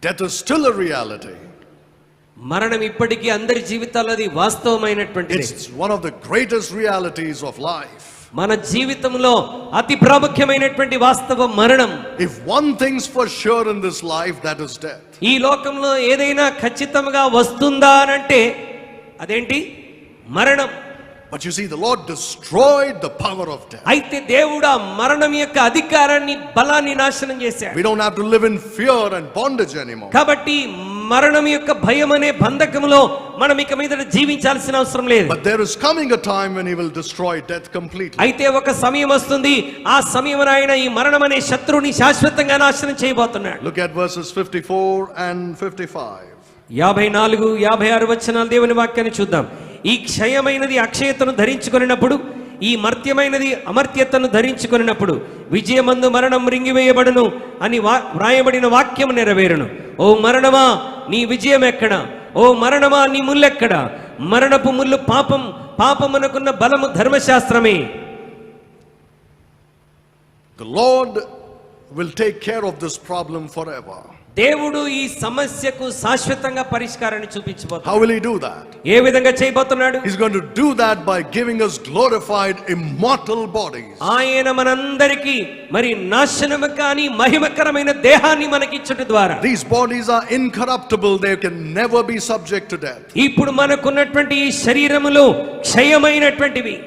Death is still a reality. మరణం ఇప్పటికీ అందరి జీవితాల్లో అది వాస్తవమైనటువంటిది. It's one of the greatest realities of life. మన జీవితంలో అతి ప్రాముఖ్యమైనటువంటి వాస్తవం మరణం. If one thing's for sure in this life, that is death. ఈ లోకంలో ఏదైనా ఖచ్చితంగా వస్తుందా అనంటే అదేంటి? మరణం. But you see, the Lord destroyed the power of death. అయితే దేవుడు ఆ మరణం యొక్క అధికారాన్ని, బలాన్ని నాశనం చేశాడు. We don't have to live in fear and bondage anymore. కాబట్టి మరణం యొక్క భయం అనే బంధకములో మనం ఇక మీద జీవించాల్సిన అవసరం లేదు. But there is coming a time when he will destroy death completely. అయితే ఒక సమయం వస్తుంది, ఆ సమయమున ఆయన ఈ మరణం అనే శత్రువుని శాశ్వతంగా నాశనం చేయబోతున్నాడు. Look at verses 54 and 55. 54, 56 వచనాలు దేవుని వాక్యాన్ని చూద్దాం. ఈ క్షయమైనది అక్షయతను ధరించుకొనినప్పుడు, ఈ మర్త్యమైనది అమర్త్యతను ధరించుకొనినప్పుడు విజయమందు మరణం రింగివేయబడును అని వ్రాయబడిన వాక్యం నెరవేరును. ఓ మరణమా నీ విజయం ఎక్కడ? ఓ మరణమా నీ ముల్లెక్కడ? మరణపు ముల్లు పాపం, పాపమునకున్న బలము ధర్మశాస్త్రమే. The Lord will take care of this problem forever. దేవుడు ఈ సమస్యకు శాశ్వతంగా పరిష్కారాన్ని చూపించబోతున్నాడు. How will he do that? ఏ విధంగా చేయబోతున్నాడు? He's going to do that by giving us glorified immortal bodies. ఆయన మనందరికీ మరి నాశనము కాని మహిమకరమైన దేహాన్ని మనకిచ్చుట ద్వారా. These bodies are incorruptible, they can never be subject to death. ఇప్పుడు మనకున్నటువంటి ఈ శరీరములు క్షయమైనటువంటివి.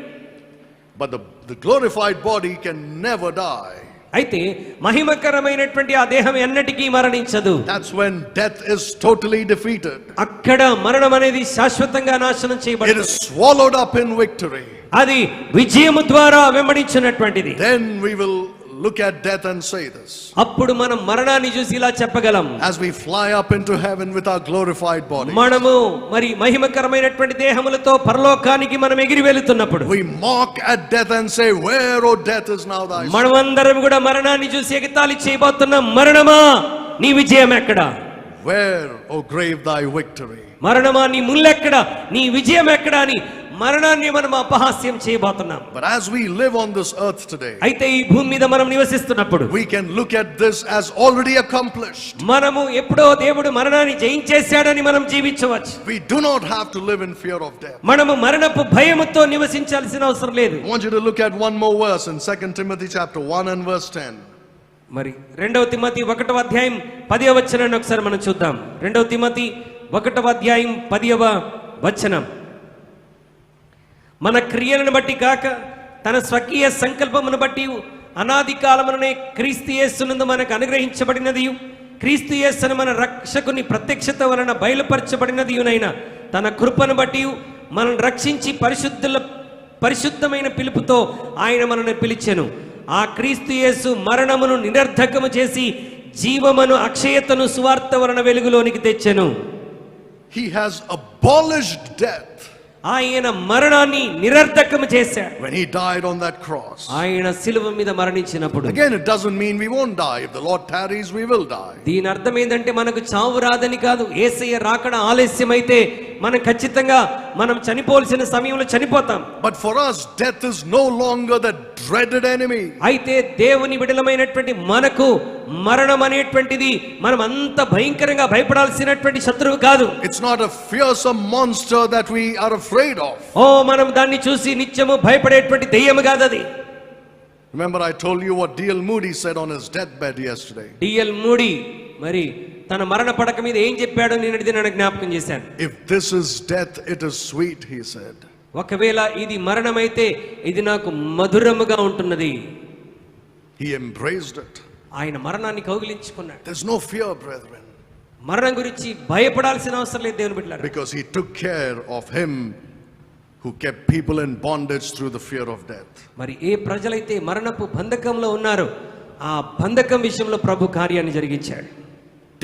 But the glorified body can never die. అయితే మహిమకరమైనటువంటి ఆ దేహం ఎన్నటికీ మరణించదు. That's when death is totally defeated. అక్కడ మరణం అనేది శాశ్వతంగా నాశనం It చేయబడుతుంది. is swallowed up in victory. అది విజయము ద్వారా వెంబడించినటువంటిది. Then we will look at death and say this. అప్పుడు మనం మరణాన్ని చూసి ఇలా చెప్పగలం. As we fly up into heaven with our glorified body, మనము మరి మహిమకరమైనటువంటి దేహములతో పరలోకానికి మనం ఎగిరి వెళుతున్నప్పుడు we mock at death and say, where, O death, is now thy sting? మనమందరం కూడా మరణాన్ని చూసి ఎగతాళి చేయబోతున్నాం. మరణమా నీ విజయం ఎక్కడ? Where, O grave, thy victory? మరణమా నీ ముల్లెక్కడ? నీ విజయం ఎక్కడ అని మరణాన్ని మనం అపహాస్యం చేయబోతున్నాం. But as we live on this earth today, అయితే ఈ భూమి మీద మనం నివసిస్తున్నప్పుడు we can look at this as already accomplished. మనము ఎప్పుడో దేవుడు మరణాన్ని జయించేశాడని మనం జీవించవచ్చు. We do not have to live in fear of death. మనము మరణపు భయముతో నివసించాల్సిన అవసరం లేదు. I want you to look at one more verse in 2 Timothy chapter 1 and verse 10. మరి 2 తిమోతి 1వ అధ్యాయం 10వ వచనాన్ని ఒకసారి మనం చూద్దాం. 2 తిమోతి 1వ అధ్యాయం 10వ వచనం. మన క్రియలను బట్టి కాక తన స్వకీయ సంకల్పమును బట్టి అనాది కాలముననే క్రీస్తు యేసునందు మనకు అనుగ్రహించబడినది, క్రీస్తు యేసును మన రక్షకుని ప్రత్యక్షత వలన బయలుపరచబడినదియునైన తన కృపను బట్టి మనల్ని రక్షించి పరిశుద్ధమైన పిలుపుతో ఆయన మనల్ని పిలిచెను. ఆ క్రీస్తు యేసు మరణమును నిరర్ధకము చేసి జీవమును అక్షయతను సువార్త వలన వెలుగులోనికి తెచ్చెను. He has abolished death. ఆయన మరణాన్ని నిరర్ధకము చేశాడు. When he died on that cross. ఆయన శిలువ మీద మరణించినప్పుడు. Again, it doesn't mean we won't die. If the Lord tarries, we will die. దీని అర్థం ఏంటంటే మనకు చావు రాదని కాదు. యేసయ్య రాకడ ఆలస్యమైతే మనం ఖచ్చితంగా మనం చనిపోవాల్సిన సమయంలో చనిపోతాం. But for us, death is no longer the dreaded enemy. అయితే దేవుని బిడ్డలమైనటువంటి మనకు మరణం అనేటువంటిది మనం అంత భయంకరంగా భయపడాల్సినటువంటి శత్రువు కాదు. It's not a fearsome monster that we are afraid of. మనం దాన్ని చూసి నిత్యము భయపడేటువంటి దెయ్యము కాదు అది. Remember, I told you what D.L. Moody said on his deathbed yesterday. D.L. Moody మరి తన మరణ పడక మీద ఏం చెప్పాడో నిన్నటి దినాన జ్ఞాపకం చేశాను. If this is death, it is sweet, he said. ఒకవేళ ఇది మరణమైతే ఇది నాకు మధురముగా ఉంటున్నది. He embraced it. ఆయన మరణాన్ని కౌగిలించుకున్నాడు. There's no fear, brethren. మరణం గురించి భయపడాల్సిన అవసరం లేదు దేవుని బిడ్డలారా. Because he took care of him who kept people in bondage through the fear of death. మరి ఏ ప్రజలైతే మరణపు బంధకంలో ఉన్నారో ఆ బంధకం విషయంలో ప్రభు కార్యాన్ని జరిగించాడు.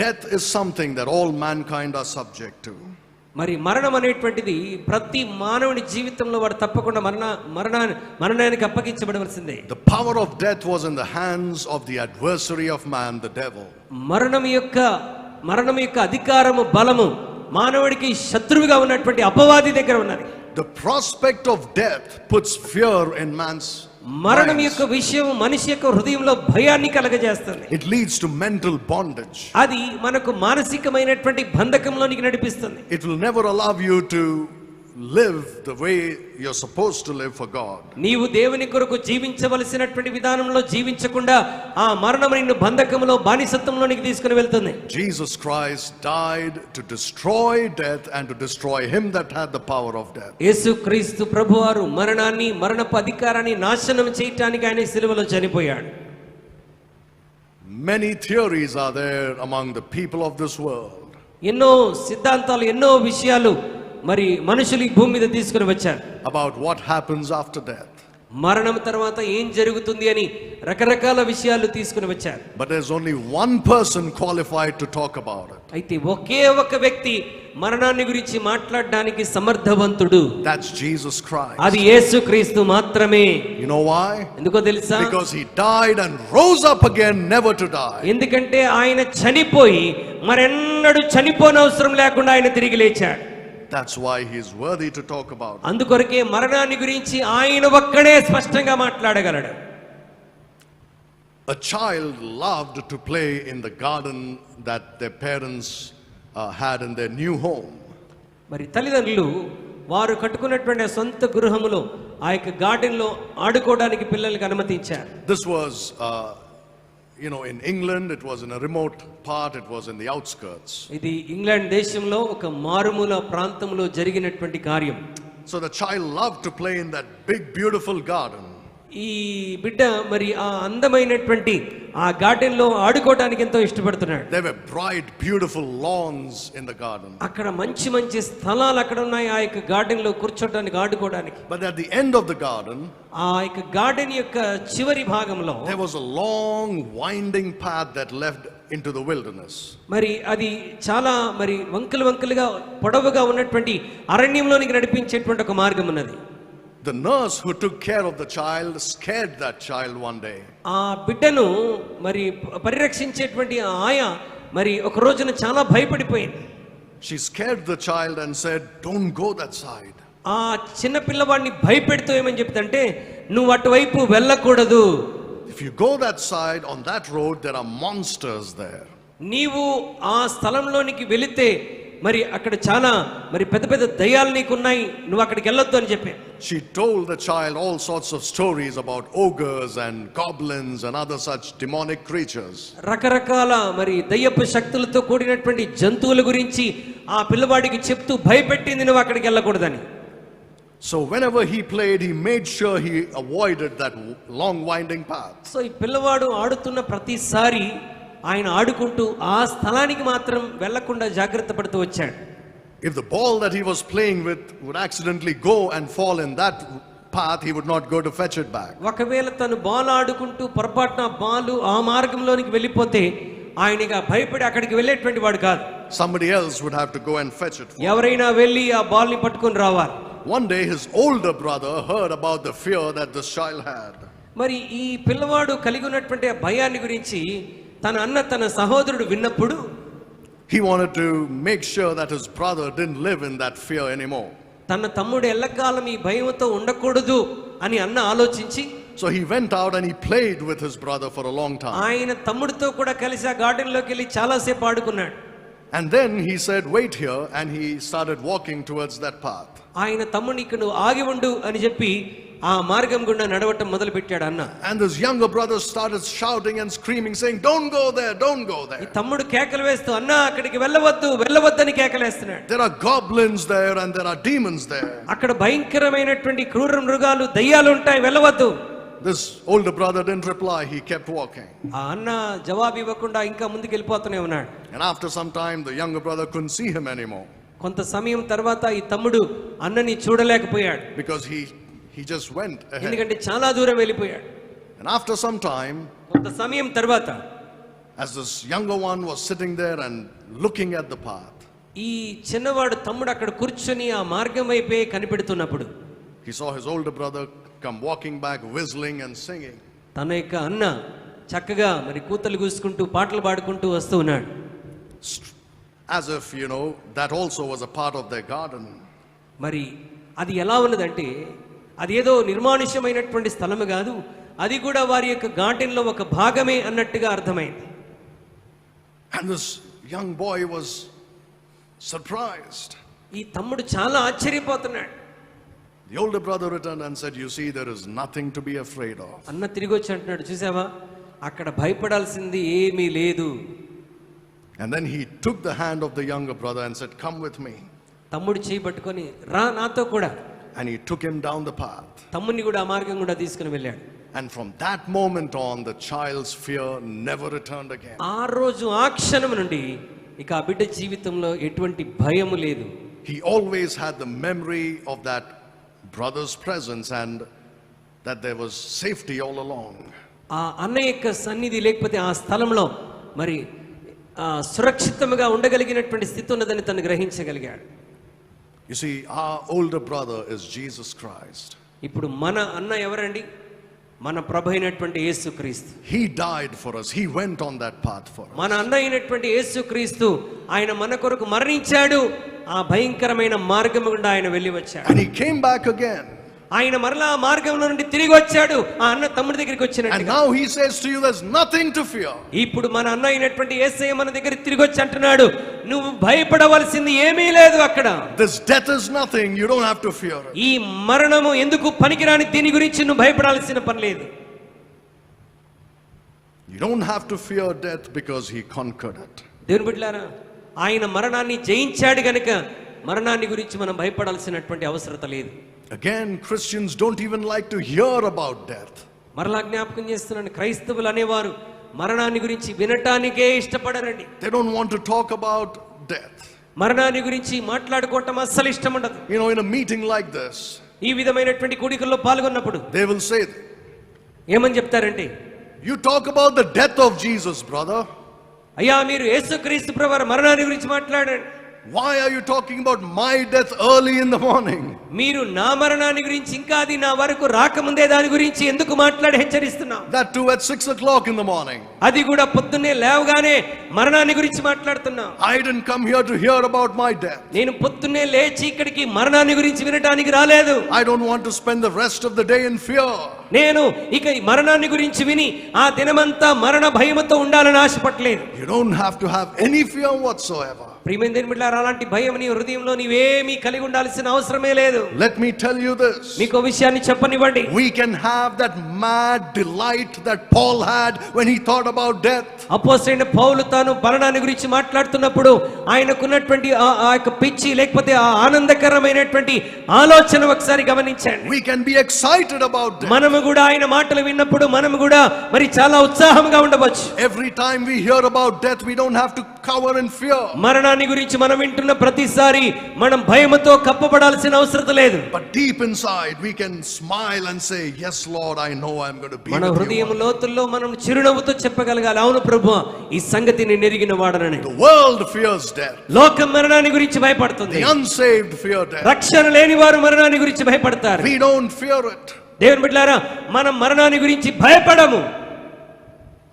Death is something that all mankind are subject to. మరి మరణం అనేటువంటిది ప్రతి మానవుని జీవితంలో వాడు తప్పకుండా మరణానికి అప్పగించబడవలసిందే. The power of death was in the hands of the adversary of man, the devil. మరణం యొక్క అధికారము బలము మానవుడికి శత్రువుగా ఉన్నటువంటి అపవాది దగ్గర ఉన్నది. The prospect of death puts fear in man's మరణం యొక్క విషయం మనిషి యొక్క హృదయంలో భయాన్ని కలగజేస్తుంది. It leads to mental bondage. అది మనకు మానసికమైనటువంటి బంధకంలోనికి నడిపిస్తుంది. It will never allow you to live the way you're supposed to live for God. నీవు దేవుని కొరకు జీవించవలసినటువంటి విధానంలో జీవించకుండా ఆ మరణం నిన్ను బంధకంలో బానిసత్వంలోనికి తీసుకుని వెళ్తుంది. Jesus Christ died to destroy death and to destroy him that had the power of death. యేసుక్రీస్తు ప్రభువారు మరణాన్ని మరణపు అధికారాన్ని నాశనం చేయటానికి ఆయన శిలువలో చనిపోయాడు. Many theories are there among the people of this world. ఎన్నో సిద్ధాంతాలు ఎన్నో విషయాలు మరి మనుషులు ఈ భూమి మీద తీసుకుని వచ్చారు. About what happens after death. మరణం తర్వాత ఏం జరుగుతుంది అని రకరకాల విషయాలు తీసుకుని వచ్చారు. But there's only one person qualified to talk about it. అయితే ఒకే ఒక వ్యక్తి మరణాన్ని గురించి మాట్లాడడానికి సమర్థవంతుడు. That's Jesus Christ. అది యేసుక్రీస్తు మాత్రమే. You know why? ఎందుకో తెలుసా? Because he died and rose up again never to die. ఎందుకంటే ఆయన చనిపోయి మరెన్నడూ చనిపోనవసరం లేకుండా ఆయన తిరిగి లేచాడు. That's why he is worthy to talk about it. అందుకొరకే మరణాన్ని గురించి ఆయన ఒక్కడే స్పష్టంగా మాట్లాడగలడు. A child loved to play in the garden that their parents had in their new home. మరి తల్లిదండ్రులు వారు కట్టుకున్నటువంటి సొంత గృహములో ఆ యొక్క గార్డెన్ లో ఆడుకోవడానికి పిల్లలకు అనుమతించారు. This was in England, it was in a remote part, it was in the outskirts. ఇది ఇంగ్లాండ్ దేశంలో ఒక మారుమూల ప్రాంతంలో జరిగినటువంటి కార్యం. So the child loved to play in that big beautiful garden. ఈ బిడ్డ మరి ఆ అందమైనటువంటి ఆ గార్డెన్ లో ఆడుకోవడానికి ఎంతో ఇష్టపడుతున్నాడు. There were bright beautiful lawns in the garden. అక్కడ మంచి మంచి స్థలాలు అక్కడ ఉన్నాయి ఆ యొక్క గార్డెన్ లో కూర్చోడానికి ఆడుకోవడానికి. But at the end of the garden, ఆ యొక్క గార్డెన్ యొక్క చివరి భాగంలో there was a long winding path that led into the wilderness. మరి అది చాలా మరి వంకలుగా పొడవుగా ఉన్నటువంటి అరణ్యంలోనికి నడిపించేటువంటి ఒక మార్గం ఉన్నది. The nurse who took care of the child scared that child one day. ఆ బిడ్డను మరి పరిరక్షించేటువంటి ఆయా మరి ఒక రోజున చాలా భయపడిపోయింది. She scared the child and said, "Don't go that side." ఆ చిన్న పిల్లవాడిని భయపెడుతూ ఏమని చెప్తుంటే, నువ్వు అటువైపు వెళ్ళకూడదు. If you go that side, on that road, there are monsters there. నీవు ఆ స్థలంలోనికి వెళితే మరి అక్కడ చాలా మరి పెద్ద పెద్ద దయ్యాలు నీకున్నాయి, నువ్వు అక్కడికి వెళ్ళొద్దు అని చెప్పాను. She told the child all sorts of stories about ogres and goblins and other such demonic creatures. రకరకాల మరి దయ్యపు శక్తులతో కూడినటువంటి జంతువుల గురించి ఆ పిల్లవాడికి చెప్తూ భయపెట్టింది, నువ్వు అక్కడికి వెళ్ళకూడదని. So whenever he played, he made sure he avoided that long winding path. So ఈ పిల్లవాడు ఆడుతున్న ప్రతిసారి ఆయన ఆడుకుంటూ ఆ స్థలానికి మాత్రం వెళ్లకుండా జాగ్రత్త పడుతూ వచ్చాడు. If the ball that he was playing with would accidentally go and fall in that path, he would not go to fetch it back. ఒకవేళ తను బాల్ ఆడుకుంటూ పొరపాటున బాల్ ఆ మార్గంలోనికి వెళ్ళిపోతే ఆయనగా భయపడి అక్కడికి వెళ్ళేటువంటి వాడు కాదు. Somebody else would have to go and fetch it. ఎవరైనా వెళ్ళి ఆ బాల్ ని పట్టుకొని రావాలి. One day his older brother heard about the fear that this child had. మరి ఈ పిల్లవాడు కలిగి ఉన్నటువంటి ఆ భయాన్ని గురించి తన అన్న తన సహోదరుడు విన్నప్పుడు He wanted to make sure that his brother didn't live in that fear anymore. తన తమ్ముడు ఎల్లకాలం ఈ భయంతో ఉండకూడదు అని అన్న ఆలోచించి, so he went out and he played with his brother for a long time. ఆయన తమ్ముడితో కూడా కలిసి ఆ గార్డెన్ లోకి వెళ్ళి చాలా సేపు ఆడుకున్నాడు. And then he said, wait here, and he started walking towards that path. ఆయన తమ్ముడిని ఇక్కడ నువ్వు ఆగి ఉండు అని చెప్పి ఆ మార్గం గుండా నడవటం మొదలు పెట్టాడు అన్న. And this younger brother started shouting and screaming, saying, don't go there, don't go ఈ there. తమ్ముడు కేకలు వేస్తూ, అన్న అక్కడికి వెళ్ళవద్దు వెళ్ళవద్దని కేకలేస్తున్నాడు. There are goblins there and there are demons there. అక్కడ భయంకరమైనటువంటి క్రూర మృగాలు దయ్యాలు ఉంటాయి, వెళ్ళవద్దు. This older brother didn't reply, he kept walking. ఆ అన్న జవాబు ఇవ్వకుండా ఇంకా ముందుకు వెళ్ళిపోతూనే ఉన్నాడు. And after some time, the younger brother couldn't see him anymore. కొంత సమయం తర్వాత ఈ తమ్ముడు అన్నని చూడలేకపోయాడు. Because he just went ahead. ఎందుకంటే చాలా దూరం వెళ్ళిపోయాడు. And after some time, కొంత సమయం తర్వాత as this younger one was sitting there and looking at the path, ఈ చిన్నవాడు తమ్ముడు అక్కడ కూర్చొని ఆ మార్గం వైపే కనిపెడుతున్నప్పుడు he saw his older brother come walking back, whistling and singing. తన యొక్క అన్న చక్కగా మరి కూతలు కూసుకుంటూ పాటలు పాడుకుంటూ వస్తూ ఉన్నాడు. As if, that also was a part of their garden. మరి అది ఎలా ఉన్నదంటే అది ఏదో నిర్మానుష్యమైనటువంటి స్థలము కాదు, అది కూడా వారి యొక్క గార్డెన్లో ఒక భాగమే అన్నట్టుగా అర్థమైంది. And this young boy was surprised. ఈ తమ్ముడు చాలా ఆశ్చర్యపోతున్నాడు. The older brother returned and said, you see, there is nothing to be afraid of. అన్న తిరిగి వచ్చి అంటున్నాడు, చూసావా అక్కడ భయపడాల్సింది ఏమీ లేదు. And then he took the hand of the younger brother and said, come with me. తమ్ముడు చేయి పట్టుకొని రా నాతో కూడా. And he took him down the path. తమ్ముడిని కూడా ఆ మార్గం కూడా తీసుకుని వెళ్ళాడు. And from that moment on, the child's fear never returned again. ఆ రోజు ఆ క్షణం నుండి ఇక ఆ బిడ్డ జీవితంలో ఎటువంటి భయము లేదు. He always had the memory of that brother's presence and that there was safety all along. ఆ అన్న యొక్క సన్నిధి లేకపోతే ఆ స్థలంలో మరి సురక్షితంగా ఉండగలిగినటువంటి స్థితి ఉన్నదని తను గ్రహించగలిగాడు. You see, our older brother is Jesus Christ. ఇప్పుడు మన అన్న ఎవరండి? మన ప్రభు అయినటువంటి యేసుక్రీస్తు. He died for us. He went on that path for us. మన అన్న అయినటువంటి యేసుక్రీస్తు ఆయన మన కొరకు మరణించాడు. ఆ భయంకరమైన మార్గం గుండా ఆయన వెళ్ళి వచ్చాడు. And he came back again. ఆయన మరలా ఆ మార్గంలో నుండి తిరిగి వచ్చాడు. ఆ అన్న తమ్ముడి దగ్గరికి And వచ్చినట్టుగా. now he says to you, there's nothing to fear. ఇప్పుడు మన అన్న అయినటువంటి యేసయ్య మన దగ్గర తిరిగి వచ్చి అంటున్నాడు, నువ్వు భయపడవలసింది ఏమీ లేదు అక్కడ. This death is nothing. You don't have to fear it. ఈ మరణము ఎందుకు పనికిరాని దీని గురించి నువ్వు భయపడాల్సిన పని లేదు. You don't have to fear death because he conquered it. దేవుని బిడ్డలారా, ఆయన మరణాన్ని జయించాడు గనుక మరణాన్ని గురించి మనం భయపడాల్సినటువంటి అవసరత లేదు. Again, Christians don't even like to hear about death. మరలా జ్ఞాపకం చేస్తున్నాను, క్రైస్తవులు అనేవారు మరణాన్ని గురించి వినటానికే ఇష్టపడరండి. They don't want to talk about death. మరణాన్ని గురించి మాట్లాడుకోవటం అస్సలు ఇష్టం ఉండదు. In a meeting like this, ఈ విధమైనటువంటి కూడికల్లో పాల్గొన్నప్పుడు they will say, ఏమని చెప్తారంటే, you talk about the death of Jesus, brother. అయ్యా మీరు యేసుక్రీస్తు ప్రభువారి మరణాన్ని గురించి మాట్లాడండి. But you don't talk about the life of Jesus. కానీ మీరు మరణాన్ని గురించి మాట్లాడకండి. ఎందుకంటే ఆయన పునరుద్ధానం చెందాడు. ఆయన పునరుద్ధానం చెందిన తర్వాత ఆయన మళ్ళీ తిరిగి వస్తాడు. ఆయన మళ్ళీ Why are you talking about my death early in the morning? మీరు నా మరణాన్ని గురించి ఇంకా అది నా వరకు రాకముందే దాని గురించి ఎందుకు మాట్లాడి హెచ్చరిస్తున్నావు? That too at 6 o'clock in the morning. అది కూడా పొద్దున్నే లేవగానే మరణాన్ని గురించి మాట్లాడుతున్నావు. I didn't come here to hear about my death. నేను పొద్దున్నే లేచి ఇక్కడికి మరణాన్ని గురించి వినడానికి రాలేదు. I don't want to spend the rest of the day in fear. నేను ఇక ఈ మరణాన్ని గురించి విని ఆ దినమంతా మరణ భయముతో ఉండాలని ఆశపడలేదు. You don't have to have any fear whatsoever. ప్రియమైన దేవుని బిడ్డలారా, అలాంటి భయం నీ హృదయంలో నీవేమీ కలిగి ఉండాల్సిన అవసరమే లేదు. Let me tell you this. మీకు విషయాన్ని చెప్పనివ్వండి. We can have that mad delight that Paul had when he thought about death. అపోస్తలుడైన పౌలు తాను మరణాన్ని గురించి మాట్లాడుతున్నప్పుడు ఆయనకున్నటువంటి ఆ యొక్క పిచ్చి లేకపోతే ఆ ఆనందకరమైనటువంటి ఆలోచన ఒకసారి గమనించండి. We can be excited about death. మనము కూడా ఆయన మాటలు విన్నప్పుడు మనము కూడా మరి చాలా ఉత్సాహంగా ఉండవచ్చు. Every time we hear about death, we don't have to cover in fear. మరణాన్ని గురించి మనం వింటున్న ప్రతిసారి మనం భయముతో కప్పబడాల్సిన అవసరం లేదు. But deep inside we can smile and say, yes Lord, I know I'm going to be మన with హృదయం you. లోతుల్లో మనం చిరునవ్వుతో చెప్పగలగాలి, అవును ప్రభువా ఈ సంగతి నేను ఎరిగిన వాడనని. The world fears death. లోకం మరణాన్ని గురించి భయపడుతుంది. The unsaved fear death. రక్షణ లేని వారు మరణాన్ని గురించి భయపడతారు. We don't fear it. దేవుని బిడ్డలారా, మనం మరణాన్ని గురించి భయపడము.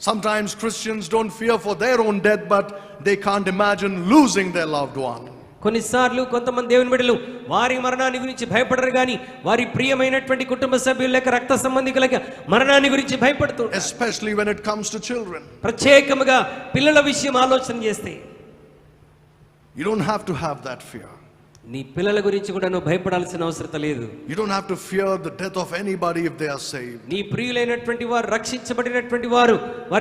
Sometimes Christians don't fear for their own death, but they can't imagine losing their loved one. కొన్నిసార్లు కొంతమంది దేవుని బిడ్డలు వారి మరణాన్ని గురించి భయపడరు, కానీ వారి ప్రియమైనటువంటి కుటుంబ సభ్యుల లేక రక్త సంబంధికులకి మరణాన్ని గురించి భయపడుతుంటారు. Especially when it comes to children. ప్రత్యేకముగా పిల్లల విషయం ఆలోచన చేస్తే You don't have to have that fear. నీ పిల్లల గురించి కూడా నువ్వు భయపడాల్సిన అవసరం లేదు. You don't have to fear the death of anybody if they are saved. నీ ప్రియులైనటువంటి వారు, రక్షించబడినటువంటి వారు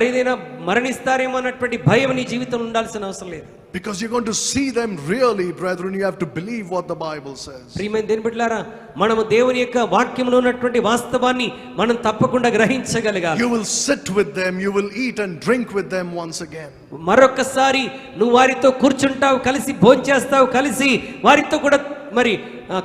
ఏదైనా మరణిస్తారేమో అన్నటువంటి భయం నీ జీవితంలో ఉండాల్సిన అవసరం లేదు. Because you're going to see them really, brethren, you have to believe what the Bible says. ప్రియమైన దేవుని బిడ్డలారా, మనము దేవుని యొక్క వాక్యంలో ఉన్నటువంటి వాస్తవాన్ని మనం తప్పకుండా గ్రహించగలగాలి. You will sit with them, you will eat and drink with them once again. మరొకసారి నువ్వు వారితో కూర్చుంటావు, కలిసి భోంచేస్తావు, కలిసి వారితో కూడా మరి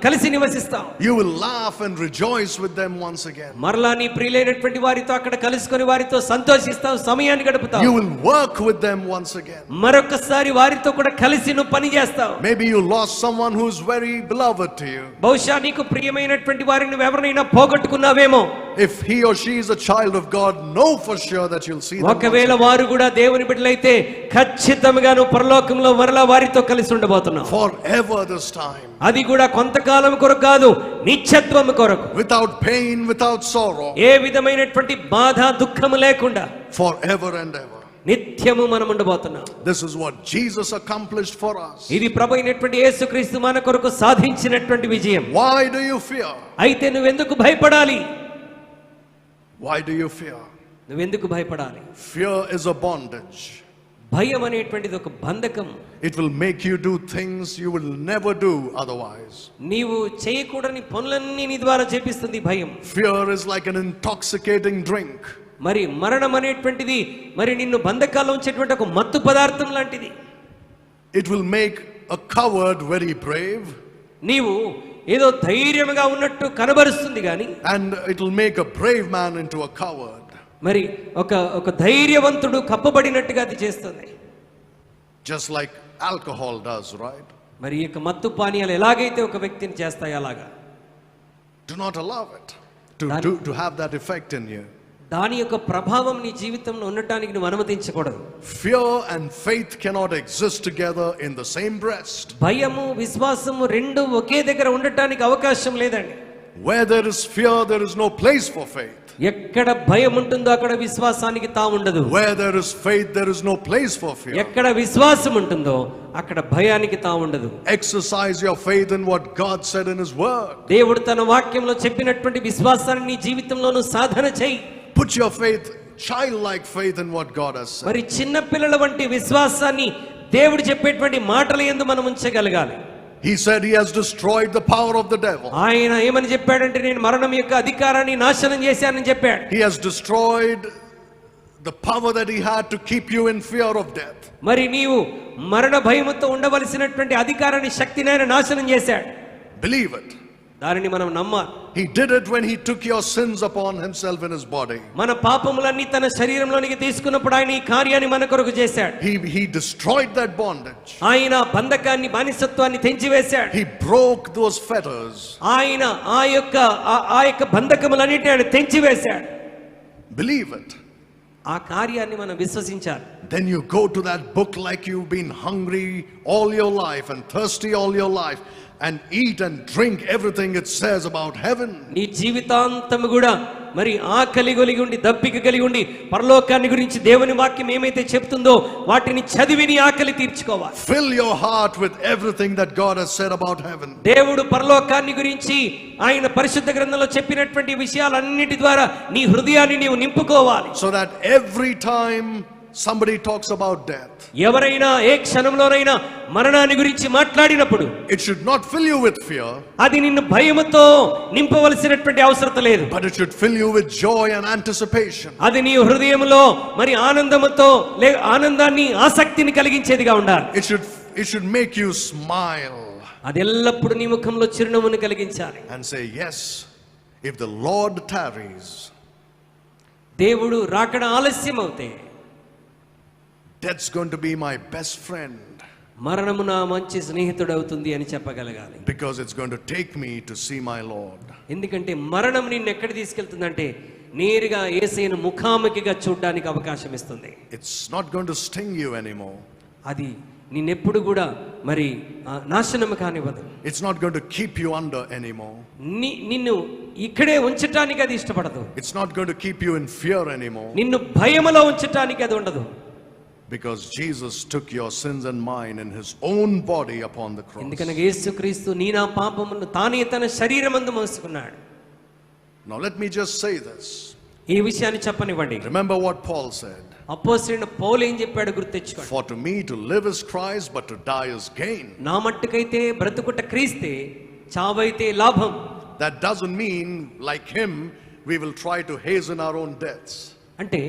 కలిసి నివసిస్తావు. You will laugh and rejoice with them once again. మరలా నీ ప్రియులైనటువంటి వారితో అక్కడ కలుసుకొని వారితో సంతోషిస్తావు, సమయాన్ని గడుపుతావు. You will work with them once again. మరొకసారి వారితో కూడా కలిసి నువ్వు పని చేస్తావు. Maybe you lost someone who is very beloved to you. బహుశా నీకు ప్రియమైనటువంటి వారిని ఎవరినైనా పోగొట్టుకున్నావేమో. If he or she is a child of God, know for sure that you'll see them. ఒకవేళ వారు కూడా దేవుని బిడ్డలైతే ఖచ్చితంగా నువ్వు పరలోకంలో మరలా వారితో కలిసి ఉండబోతున్నావు. Forever this time. అది కూడా కొంతకాలం కొరకు కాదు, నిత్యత్వం కొరకు. Without pain, without sorrow. ఏ విధమైనటువంటి బాధ దుఃఖము లేకుండా Forever and ever. నిత్యము మనం ఉండబోతున్నాం. This is what Jesus accomplished for us. ఇది ప్రభు అయినటువంటి యేసుక్రీస్తు మన కొరకు సాధించినటువంటి విజయం. Why do you fear? అయితే నువ్వెందుకు భయపడాలి? Why do you fear? నువ్వెందుకు భయపడాలి? Fear is a bondage. భయం అనేటువంటిది ఒక బంధకం. It will make you do things you will never do otherwise. నీవు చేయకూడని పనులన్నీ నీ ద్వారా చేపిస్తుంది భయం. Fear is like an intoxicating drink. మరి మరణం అనేటువంటిది మరి నిన్ను బంధకాల్లో ఉంచేటువంటి ఒక మత్తు పదార్థం లాంటిది. It will make a coward very brave. నీవు ఏదో ధైర్యంగా ఉన్నట్టు కనబరుస్తుంది కానీ, and it will make a brave man into a coward. మరి ఒక ధైర్యవంతుడు కప్పబడినట్టుగా అది చేస్తుంది. Just like alcohol does, right? మరి ఈ యొక్క మత్తు పానీయాలు ఎలాగైతే ఒక వ్యక్తిని చేస్తాయి అలాగా. Do not allow it to have that effect in you. దాని యొక్క ప్రభావం నీ జీవితంలో ఉండటానికి నువ్వు అనుమతించకూడదు. Fear and faith cannot exist together in the same breast. భయము విశ్వాసము రెండు ఒకే దగ్గర ఉండటానికి అవకాశం లేదండి. Where there is fear, there is no place for faith. ఎక్కడ భయం ఉంటుందో అక్కడ విశ్వాసానికి తావు ఉండదు. Where there is faith, there is no place for fear. ఎక్కడ విశ్వాసం ఉంటుందో అక్కడ భయానికి తావు ఉండదు. Exercise your faith in what God said in His Word. దేవుడు తన వాక్యంలో చెప్పినటువంటి విశ్వాసాన్ని నీ జీవితంలోనూ సాధన చేయి. Put your faith, childlike faith in what God has said. మరి చిన్న పిల్లల వంటి విశ్వాసాన్ని దేవుడు చెప్పేటువంటి మాటల యందు మనం ఉంచగలగాలి. He said He has destroyed the power of the devil. ఆయన ఏమని చెప్పాడంటే, నేను మరణం యొక్క అధికారాన్ని నాశనం చేశానని చెప్పాడు. He has destroyed the power that He had to keep you in fear of death. మరి నీవు మరణ భయముతో ఉండవలసినటువంటి అధికారాన్ని, శక్తిని ఆయన నాశనం చేశాడు. Believe it. దానిని మనం నమ్మాలి. He did it when he took your sins upon himself in his body. మన పాపములన్నీ తన శరీరంలోనికి తీసుకున్నప్పుడు ఆయన ఈ కార్యాన్ని మన కొరకు చేశాడు. He destroyed that bondage. ఆయన బంధకాన్ని, బానిసత్వాన్ని తెంచివేశాడు. He broke those fetters. ఆయన ఆ యొక్క బంధకములన్నిటిని ఆయన తెంచివేశాడు. Believe it. ఆ కార్యాన్ని మనం విశ్వసించాలి. Then you go to that book like you've been hungry all your life and thirsty all your life and eat and drink everything it says about heaven. నీ జీవితాంతం కూడా మరి ఆకలి కలిగి ఉండి, దప్పిక కలిగి ఉండి, పరలోకాన్ని గురించి దేవుని వాక్యం ఏమైతే చెప్తుందో వాటిని చదివి నీ ఆకలి తీర్చుకోవాలి. Fill your heart with everything that God has said about heaven. దేవుడు పరలోకాన్ని గురించి ఆయన పరిశుద్ధ గ్రంథంలో చెప్పినటువంటి విషయాలన్నిటి ద్వారా నీ హృదయాన్ని నీవు నింపుకోవాలి. So that every time somebody talks about death, ఎవరైనా ఏ క్షణంలోనైనా మరణాన్ని గురించి మాట్లాడినప్పుడు it should not fill you with fear, అది నిన్ను భయముతో నింపవలసినటువంటి అవసరం లేదు. but it should fill you with joy and anticipation. అది నీ హృదయంలో మరి ఆనందముతో ఆనందాన్ని, ఆసక్తిని కలిగించేదిగా ఉండాలి. It should make you smile అది ఎల్లప్పుడూ నీ ముఖంలో చిరునవ్వును కలిగించాలి. and say, yes, if the Lord tarries, దేవుడు రాకడ ఆలస్యం అవుతే death's going to be my best friend, మరణము నా మంచి స్నేహితుడు అవుతుంది అని చెప్పగలగాలి. because it's going to take me to see my Lord. ఎందుకంటే మరణం నిన్ను ఎక్కడ తీసుకెళ్తుందంటే నేరుగా యేసయ్యను ముఖాముఖిగా చూడడానికి అవకాశం ఇస్తుంది. It's not going to sting you anymore. అది నిన్నెప్పుడు కూడా మరి నాశనం కానివ్వదు. It's not going to keep you under anymore. నిన్ను ఇక్కడే ఉంచటానికి అది ఇష్టపడదు. It's not going to keep you in fear anymore. నిన్ను భయములో ఉంచటానికి అది ఉండదు. Because Jesus took your sins and mine in his own body upon the cross. ఎందుకనగా యేసుక్రీస్తు నీ నా పాపమును తానే తన శరీరమందు మోసుకున్నాడు. Now let me just say this. ఈ విషయాన్ని చెప్పనివ్వండి. Remember what Paul said. అపోస్తలుడైన పౌలు ఏం చెప్పాడు గుర్తెచ్చుకోండి. For to me to live is Christ, but to die is gain. నా మట్టుకైతే బ్రతుకుట క్రీస్తే, చావైతే లాభం. That doesn't mean like him we will try to hasten our own deaths. అంటే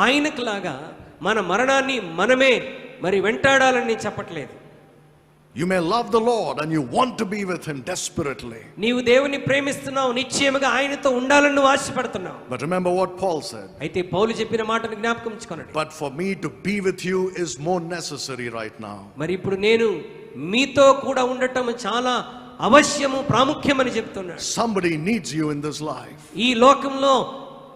ఆయనకు లాగా మన మరణాన్ని మనమే మరి వెంటాడాలని నేను చెప్పట్లేదు. You may love the Lord and you want to be with him desperately. నీవు దేవుని ప్రేమిస్తున్నావు, నిశ్చయముగా ఆయనతో ఉండాలని నువ్వు ఆశపడుతున్నావు. But remember what Paul said. అయితే పౌలు చెప్పిన మాటను జ్ఞాపకం ఉంచుకోండి. But for me to be with you is more necessary right now. మరి ఇప్పుడు నేను మీతో కూడా ఉండటం చాలా అవశ్యము, ప్రాముఖ్యమని చెప్తున్నాడు. Somebody needs you in this life. ఈ లోకంలో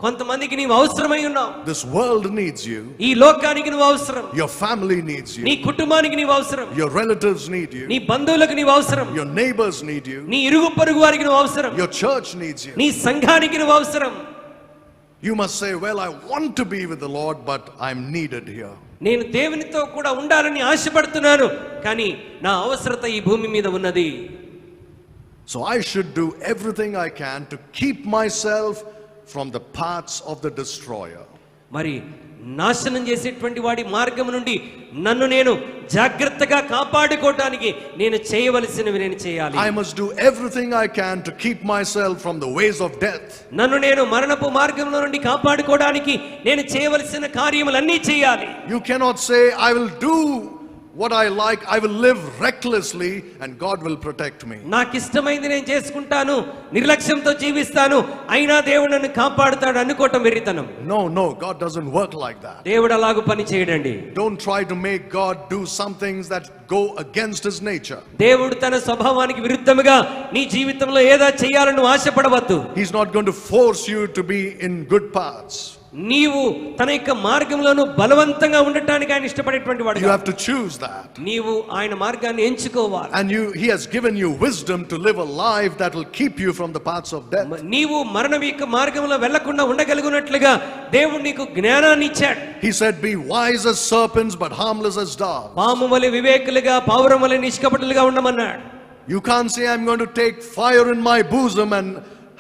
కొంతమందికి నీవు అవసరమై ఉన్నావు. This world needs you. ఈ లోకానికి నువ్వు అవసరం. Your family needs you. నీ కుటుంబానికి నీవు అవసరం. Your relatives need you. నీ బంధువులకు నీవు అవసరం. Your neighbors need you. నీ ఇరుగు పొరుగు వారికి నువ్వు అవసరం. Your church needs you. నీ సంఘానికి నువ్వు అవసరం. You must say, well, I want to be with the Lord, but I'm needed here. నేను దేవునితో కూడా ఉండాలని ఆశపడుతున్నాను, కానీ నా అవసరత ఈ భూమి మీద ఉన్నది. So I should do everything I can to keep myself from the paths of the destroyer. మరి నాశనం చేసేటువంటి వాడి మార్గం నుండి నన్ను నేను జాగ్రత్తగా కాపాడుకోవడానికి నేను చేయవలసినవి నేను చేయాలి. I must do everything I can to keep myself from the ways of death. నన్ను నేను మరణపు మార్గంలో నుండి కాపాడుకోవడానికి నేను చేయవలసిన కార్యములన్నీ చేయాలి. You cannot say, I will do what I like, I will live recklessly and God will protect me. నాకు ఇష్టమైంది నేను చేసుకుంటాను, నిర్లక్ష్యంతో జీవిస్తాను, అయినా దేవుడు నన్ను కాపాడుతాడు అనుకోవటం వెర్రితనం. No, God doesn't work like that. దేవుడు అలాగూ పని చేయడండి. Don't try to make God do some things that go against his nature. దేవుడు తన స్వభావానికి విరుద్ధముగా నీ జీవితంలో ఏదో చేయాలని నువ్వు ఆశపడవద్దు. He's not going to force you to be in good paths. నీవు తన యొక్క మార్గంలోను బలవంతంగా ఉండటానికి ఆయన ఇష్టపడేటువంటి వాడు. You have to choose that. నీవు ఆయన మార్గాన్ని ఎంచుకోవాలి. And he has given you wisdom to live a life that will keep you from the paths of death. నీవు మరణం యొక్క మార్గంలో వెళ్లకుండా ఉండగలిగినట్లుగా దేవుడు నీకు జ్ఞానాన్ని ఇచ్చాడు. He said, be wise as serpents but harmless as doves. పాము వలె వివేకులుగా, పావురం వలె నిష్కపటులుగా ఉండమన్నాడు. You can't say, I'm going to take fire in my bosom and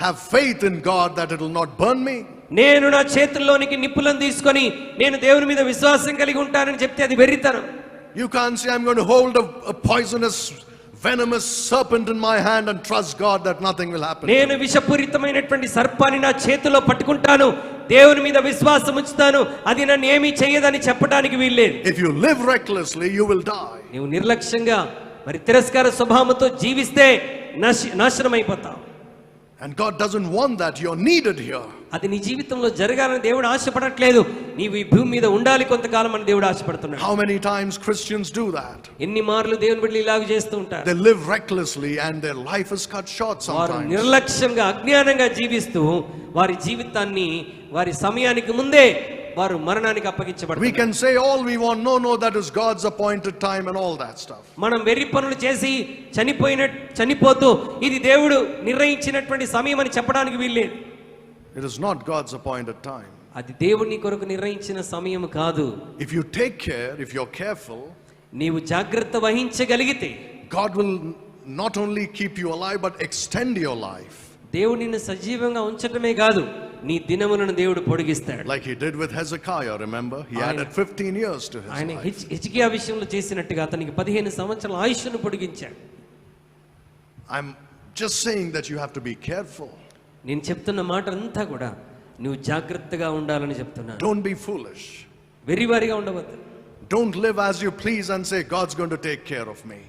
have faith in God that it will not burn me. నేను నా చేతుల్లోనికి నిప్పులను తీసుకొని నేను దేవుని మీద విశ్వాసం కలిగి ఉంటానని చెప్తే అది వెర్రితనం. You can't say, I'm going to hold a poisonous, venomous serpent in my hand and trust God that nothing will happen. నేను విషపూరితమైనటువంటి సర్పాన్ని నా చేతిలో పట్టుకుంటాను, దేవుని మీద విశ్వాసం ఉంచుతాను, అది నన్ను ఏమీ చేయదని చెప్పడానికి వీల్లేదు. If you live recklessly, you will die. నీవు నిర్లక్ష్యంగా మరి తిరస్కార స్వభావంతో జీవిస్తే నాశనం అయిపోతావు. And God doesn't want that. You're needed here. అది నీ జీవితంలో జరగాలని దేవుడు ఆశపడట్లేదు. నీవు ఈ భూమి మీద ఉండాలి కొంతకాలం అని దేవుడు ఆశపడుతున్నాడు. How many times Christians do that? ఎన్ని మార్లు దేవుని బిడ్డలు ఇలాగ చేస్తూ ఉంటారు. They live recklessly and their life is cut short వారు sometimes. నిర్లక్ష్యంగా అజ్ఞానంగా జీవిస్తూ వారి జీవితాన్ని వారి సమయానికి ముందే వారు మరణానికి అప్పగించబడతారు. We can say all we want. No, that is God's appointed time and all that stuff. మనం వెర్రి పనులు చేసి చనిపోతూ ఇది దేవుడు నిర్ణయించినటువంటి సమయం అని చెప్పడానికి వీల్లేదు. It is not God's appointed time. అది దేవుని కొరకు నిర్ణయించిన సమయం కాదు. If you take care, if you're careful, నీవు జాగ్రత్త వహించగలిగితే God will not only keep you alive but extend your life. దేవుడు నిన్ను సజీవంగా ఉంచటమే కాదు, నీ దినములను దేవుడు పొడిగిస్తాడు. Like he did with Hezekiah, remember? He added 15 years to his ఆయన life. హిజ్కియా విషయంలో చేసినట్టుగా అతనికి 15 సంవత్సరాల ఆయుష్ను పొడిగించాడు. I'm just saying that you have to be careful. నేను చెప్తున్న మాట అంతా కూడా నువ్వు జాగ్రత్తగా ఉండాలని చెప్తున్నాను. Don't be foolish. వెర్రివారిగా ఉండవద్దు. Don't live as you please and say God's going to take care of me.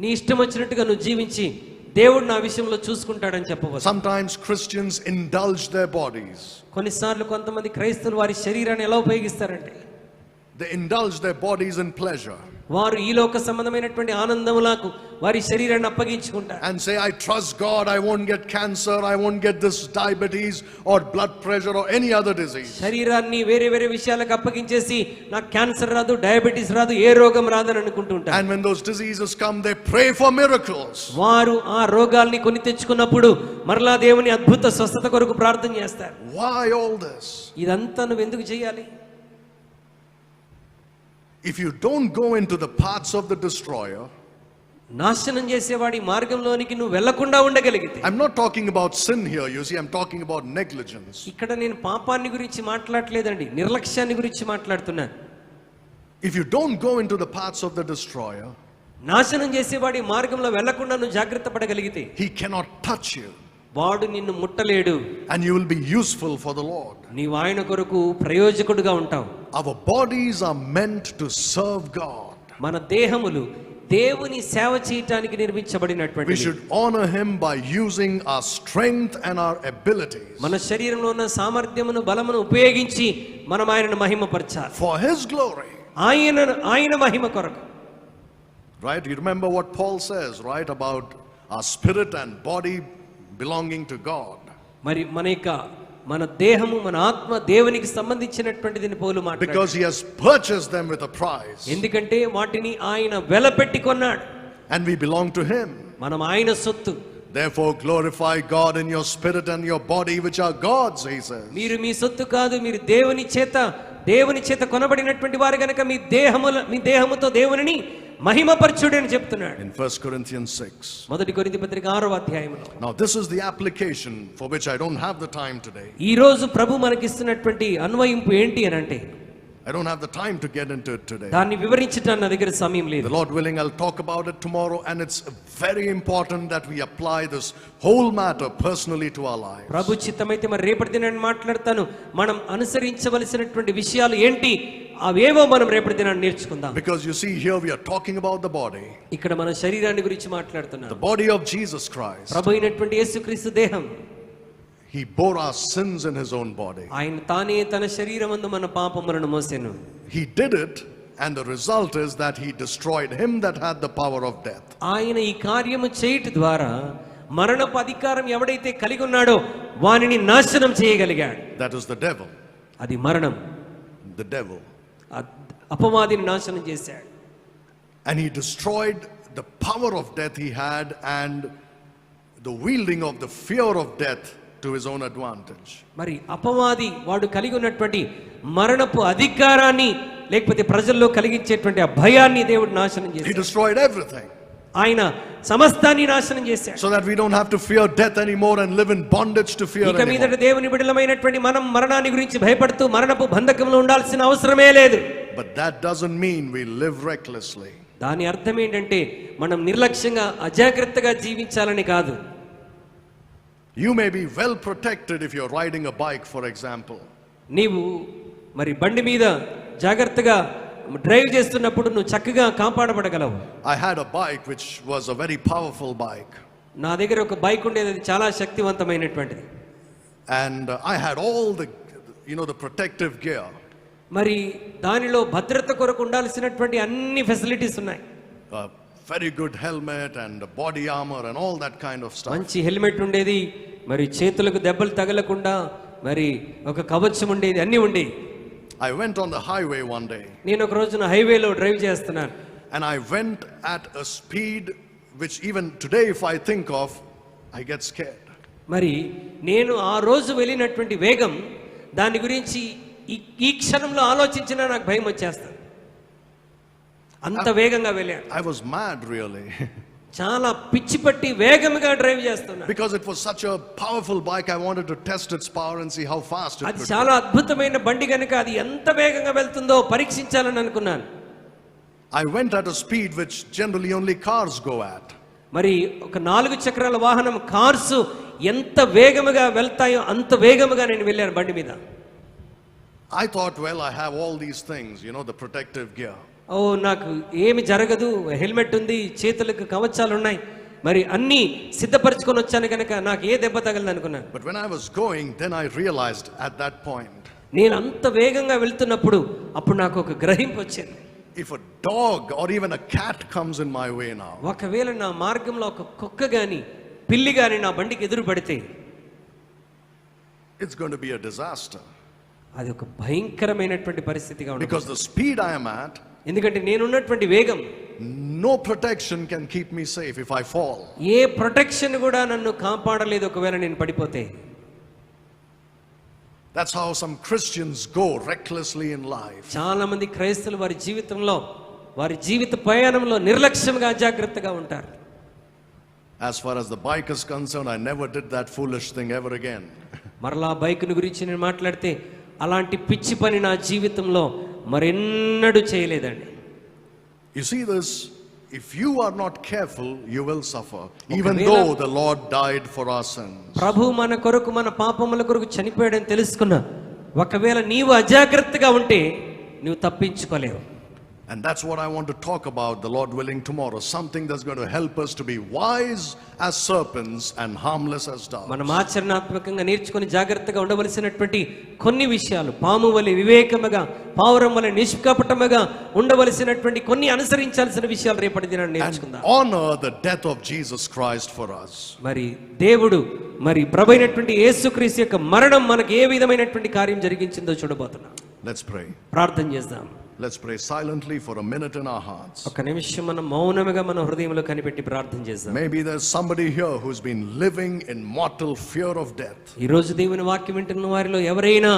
నీ ఇష్టం వచ్చినట్టుగా నువ్వు జీవించి దేవుడు నా విషయంలో చూసుకుంటాడని చెప్పవచ్చు. Sometimes Christians indulge their bodies. కొన్నిసార్లు కొంతమంది క్రైస్తవులు వారి శరీరాన్ని ఎలా ఉపయోగిస్తారంటే They indulge their bodies in pleasure. వారు ఈ లోక సంబంధమైనటువంటి ఆనందములకు వారి శరీరాన్ని అప్పగించుకుంటారు. And say, I trust God, I won't get cancer, I won't get this diabetes or blood pressure or any other disease. శరీరాన్ని వేరే వేరే విషయాలకు అప్పగించేసి నాకు క్యాన్సర్ రాదు, డయాబెటీస్ రాదు, ఏ రోగం రాదని అనుకుంటుంటారు. And when those diseases come, they pray for miracles. వారు ఆ రోగాల్ని కొని తెచ్చుకున్నప్పుడు మరలా దేవుని అద్భుత స్వస్థత కొరకు ప్రార్థన చేస్తారు. Why all this? ఇదంతా నువ్వు ఎందుకు చేయాలి? If you don't go into the paths of the destroyer, నాశనం చేసేవాడి మార్గంలోనికి నువ్వు వెళ్లకుండా ఉండగలిగితే. I'm not talking about sin here, you see, I'm talking about negligence. ఇక్కడ నేను పాపాన్ని గురించి మాట్లాడలేదండి, నిర్లక్ష్యాన్ని గురించి మాట్లాడుతున్నాను. If you don't go into the paths of the destroyer, నాశనం చేసేవాడి మార్గంలో వెళ్లకుండా నువ్వు జాగ్రత్త పడగలిగితే he cannot touch you. వాడు నిన్ను ముట్టలేడు. And you will be useful for the Lord. నీవు ఆయన కొరకు ప్రయోజకుడుగా ఉంటావు. Our bodies are meant to serve God. మన దేహములు దేవుని సేవ చేయడానికి నిర్మించబడినటువంటి. We should honor him by using our strength and our abilities. మన శరీరంలో ఉన్న సామర్థ్యమును బలమును ఉపయోగించి మనం ఆయనను మహిమపరచాలి. For his glory. ఆయన మహిమ కొరకు. Right? You remember what Paul says, right? About our spirit and body belonging to God. మరి మన దేహము మన ఆత్మ దేవునికి సంబంధించినటువంటిదని పౌలు మాట్లాడాడు. Because he has purchased them with a price. ఎందుకంటే వాటిని ఆయన వెలపెట్టి కొన్నాడు. And we belong to him. మనం ఆయన సొత్తు. Therefore glorify God in your spirit and your body which are God's, he says. మీరు మీ సొత్తు కాదు, మీరు దేవుని చేత కొనబడినటువంటి వారు గనుక మీ దేహముతో దేవునిని మహిమపరచుడు అని చెప్తున్నాడు. In 1 Corinthians 6. మొదటి కొరింథీ పత్రిక 6వ అధ్యాయంలో. Now this is the application for which I don't have the time today. ఈ రోజు ప్రభు మనకిస్తున్నటువంటి అన్వయింపు ఏంటి అని అంటే I don't have the time to get into it today. దాన్ని వివరించడానికి నా దగ్గర సమయం లేదు. The Lord willing, I'll talk about it tomorrow, and it's very important that we apply this whole matter personally to our lives. ప్రభు చిత్తమైతే మరి రేపటి దినాన్ని మాట్లాడతాను. మనం అనుసరించవలసినటువంటి విషయాలు ఏంటి అవేవో మనం రేపటి దినాన్ని నేర్చుకుందాం. Because you see here we are talking about the body. ఇక్కడ మన శరీరాన్ని గురించి మాట్లాడుతున్నాం. The body of Jesus Christ. ప్రభు అయినటువంటి యేసుక్రీస్తు దేహం. He bore our sins in his own body. ఆయన తానే తన శరీరమందు మన పాపములను మోసెను. He did it, and the result is that he destroyed him that had the power of death. ఆయన ఈ కార్యము చేయుట ద్వారా మరణపు అధికారం ఎవడైతే కలిగి ఉన్నాడో వానిని నాశనం చేయగలిగాడు. That is the devil. అది మరణం. The devil. అపవాదిని నాశనం చేశాడు. And he destroyed the power of death he had and the wielding of the fear of death to his own advantage. మరి అపవాది వాడు కలిగి ఉన్నటువంటి మరణపు అధికారాన్ని లేకపోతే ప్రజల్లో కలిగించేటువంటి ఆ భయాన్ని దేవుడు నాశనం చేశాడు. He destroyed everything. ఆయన సమస్తాన్ని నాశనం చేశాడు. So that we don't have to fear death anymore and live in bondage to fear ఇక మీదట anymore. దేవుని బిడ్డలమైనటువంటి మనం మరణాన్ని గురించి భయపడుతూ మరణపు బంధకంలో ఉండాల్సిన అవసరమే లేదు. But that doesn't mean we live recklessly. దాని అర్థం ఏంటంటే మనం నిర్లక్ష్యంగా అజాగ్రత్తగా జీవించాలని కాదు. You may be well protected if you're riding a bike, for example. నీవు మరి బండి మీద జాగ్రత్తగా డ్రైవ్ చేస్తున్నప్పుడు నువ్వు చక్కగా కాపాడబడగలవు. I had a bike which was a very powerful bike. నా దగ్గర ఒక బైక్ ఉండేది, అది చాలా శక్తివంతమైనటువంటిది. And I had all the, the protective gear. మరి దానిలో భద్రత కొరకు ఉండాల్సినటువంటి అన్ని ఫెసిలిటీస్ ఉన్నాయి. Very good helmet and body armor and all that kind of stuff. మంచి హెల్మెట్ ఉండేది, మరి చేతులకు దెబ్బలు తగలకుండా మరి ఒక కవచం ఉండేది, అన్నీ ఉండేవి. I went on the highway one day. నేను ఒక రోజున హైవేలో డ్రైవ్ చేస్తున్నాను. And I went at a speed which even today if I think of, I get scared. మరి నేను ఆ రోజు వెళ్ళినటువంటి వేగం, దాని గురించి ఈ క్షణంలో ఆలోచించినా నాకు భయం వచ్చేస్తుంది. అంత వేగంగా వెళ్ళాను. I was mad really. చాలా పిచ్చి పట్టి వేగంగా డ్రైవ్ చేస్తున్నా. Because it was such a powerful bike, I wanted to test its power and see how fast it could. అది చాలా అద్భుతమైన బండి కనుక అది ఎంత వేగంగా వెళ్తుందో పరీక్షించాలని అనుకున్నాను. I went at a speed which generally only cars go at. మరి ఒక 4 చక్రాల వాహనం కార్స్ ఎంత వేగముగా వెళ్తాయో అంత వేగముగా నేను వెళ్ళాను బండి మీద. I thought, well, I have all these things, the protective gear. ఓ, నాకు ఏమి జరగదు, హెల్మెట్ ఉంది, చేతులకు కవచాలు ఉన్నాయి, మరి అన్ని సిద్ధపరచుకొని వచ్చాను కనుక నాకు ఏ దెబ్బ తగలదు అనుకున్నాను. But when I was going, then I realized at that point, నేను అంత వేగంగా వెళ్తున్నప్పుడు అప్పుడు నాకు ఒక గ్రహింపు వచ్చింది. if a dog or even a cat comes in my way now, ఒకవేళ నా మార్గంలో ఒక కుక్క గాని పిల్లి గాని నా బండికి ఎదురు పడితే, it's going to be a disaster. అది ఒక భయంకరమైనటువంటి పరిస్థితిగా ఉంటుంది. Because the speed I am at, ఎందుకంటే నేనున్నటువంటి వేగం, no protection can keep me safe if I fall. A protection కూడా నన్ను కాపాడలేదు ఒకవేళ నేను పడిపోతే. That's how some Christians go recklessly in life. చాలా మంది క్రైస్తవులు వారి జీవితంలో, వారి జీవిత ప్రయాణంలో నిర్లక్ష్యంగా జాగ్రత్తగా ఉంటారు. As far as the bike is concerned, I never did that foolish thing ever again. మరలా బైక్ను గురించి నేను మాట్లాడితే అలాంటి పిచ్చి పని నా జీవితంలో మరెన్నడూ చేయలేదండి. You see this, if you are not careful, you will suffer, even though the Lord died for our sins. ప్రభు మన కొరకు మన పాపముల కొరకు చనిపోయాడని తెలుసుకున్నా, ఒకవేళ నీవు అజాగ్రత్తగా ఉంటే నువ్వు తప్పించుకోలేవు. And that's what I want to talk about, the Lord willing, tomorrow. Something that's going to help us to be wise as serpents and harmless as doves. మనం ఆచరణాత్మకంగా నేర్చుకొని జాగ్రత్తగా ఉండవలసినటువంటి కొన్ని విషయాలు, పాము వలె వివేకముగా, పావురం వలె నిష్కపటముగా ఉండవలసినటువంటి కొన్ని అనుసరించాల్సిన విషయాలు రేపటి దినాన్ని నేర్చుకుందాం. Honor the death of Jesus Christ for us. మరి దేవుడు, మరి ప్రభువైనటువంటి యేసుక్రీస్తు యొక్క మరణం మనకు ఏ విధమైనటువంటి కార్యం జరిగించిందో చూడబోతున్నాం. Let's pray. ప్రార్థన చేద్దాం. Let's pray silently for a minute in our hearts. ఒక నిమిషం మనం మౌనముగా మన హృదయంలో కనిపెట్టి ప్రార్థన చేద్దాం. Maybe there's somebody here who's been living in mortal fear of death. ఈ రోజు దేవుని వాక్యం వింటున్న వారిలో ఎవరైనా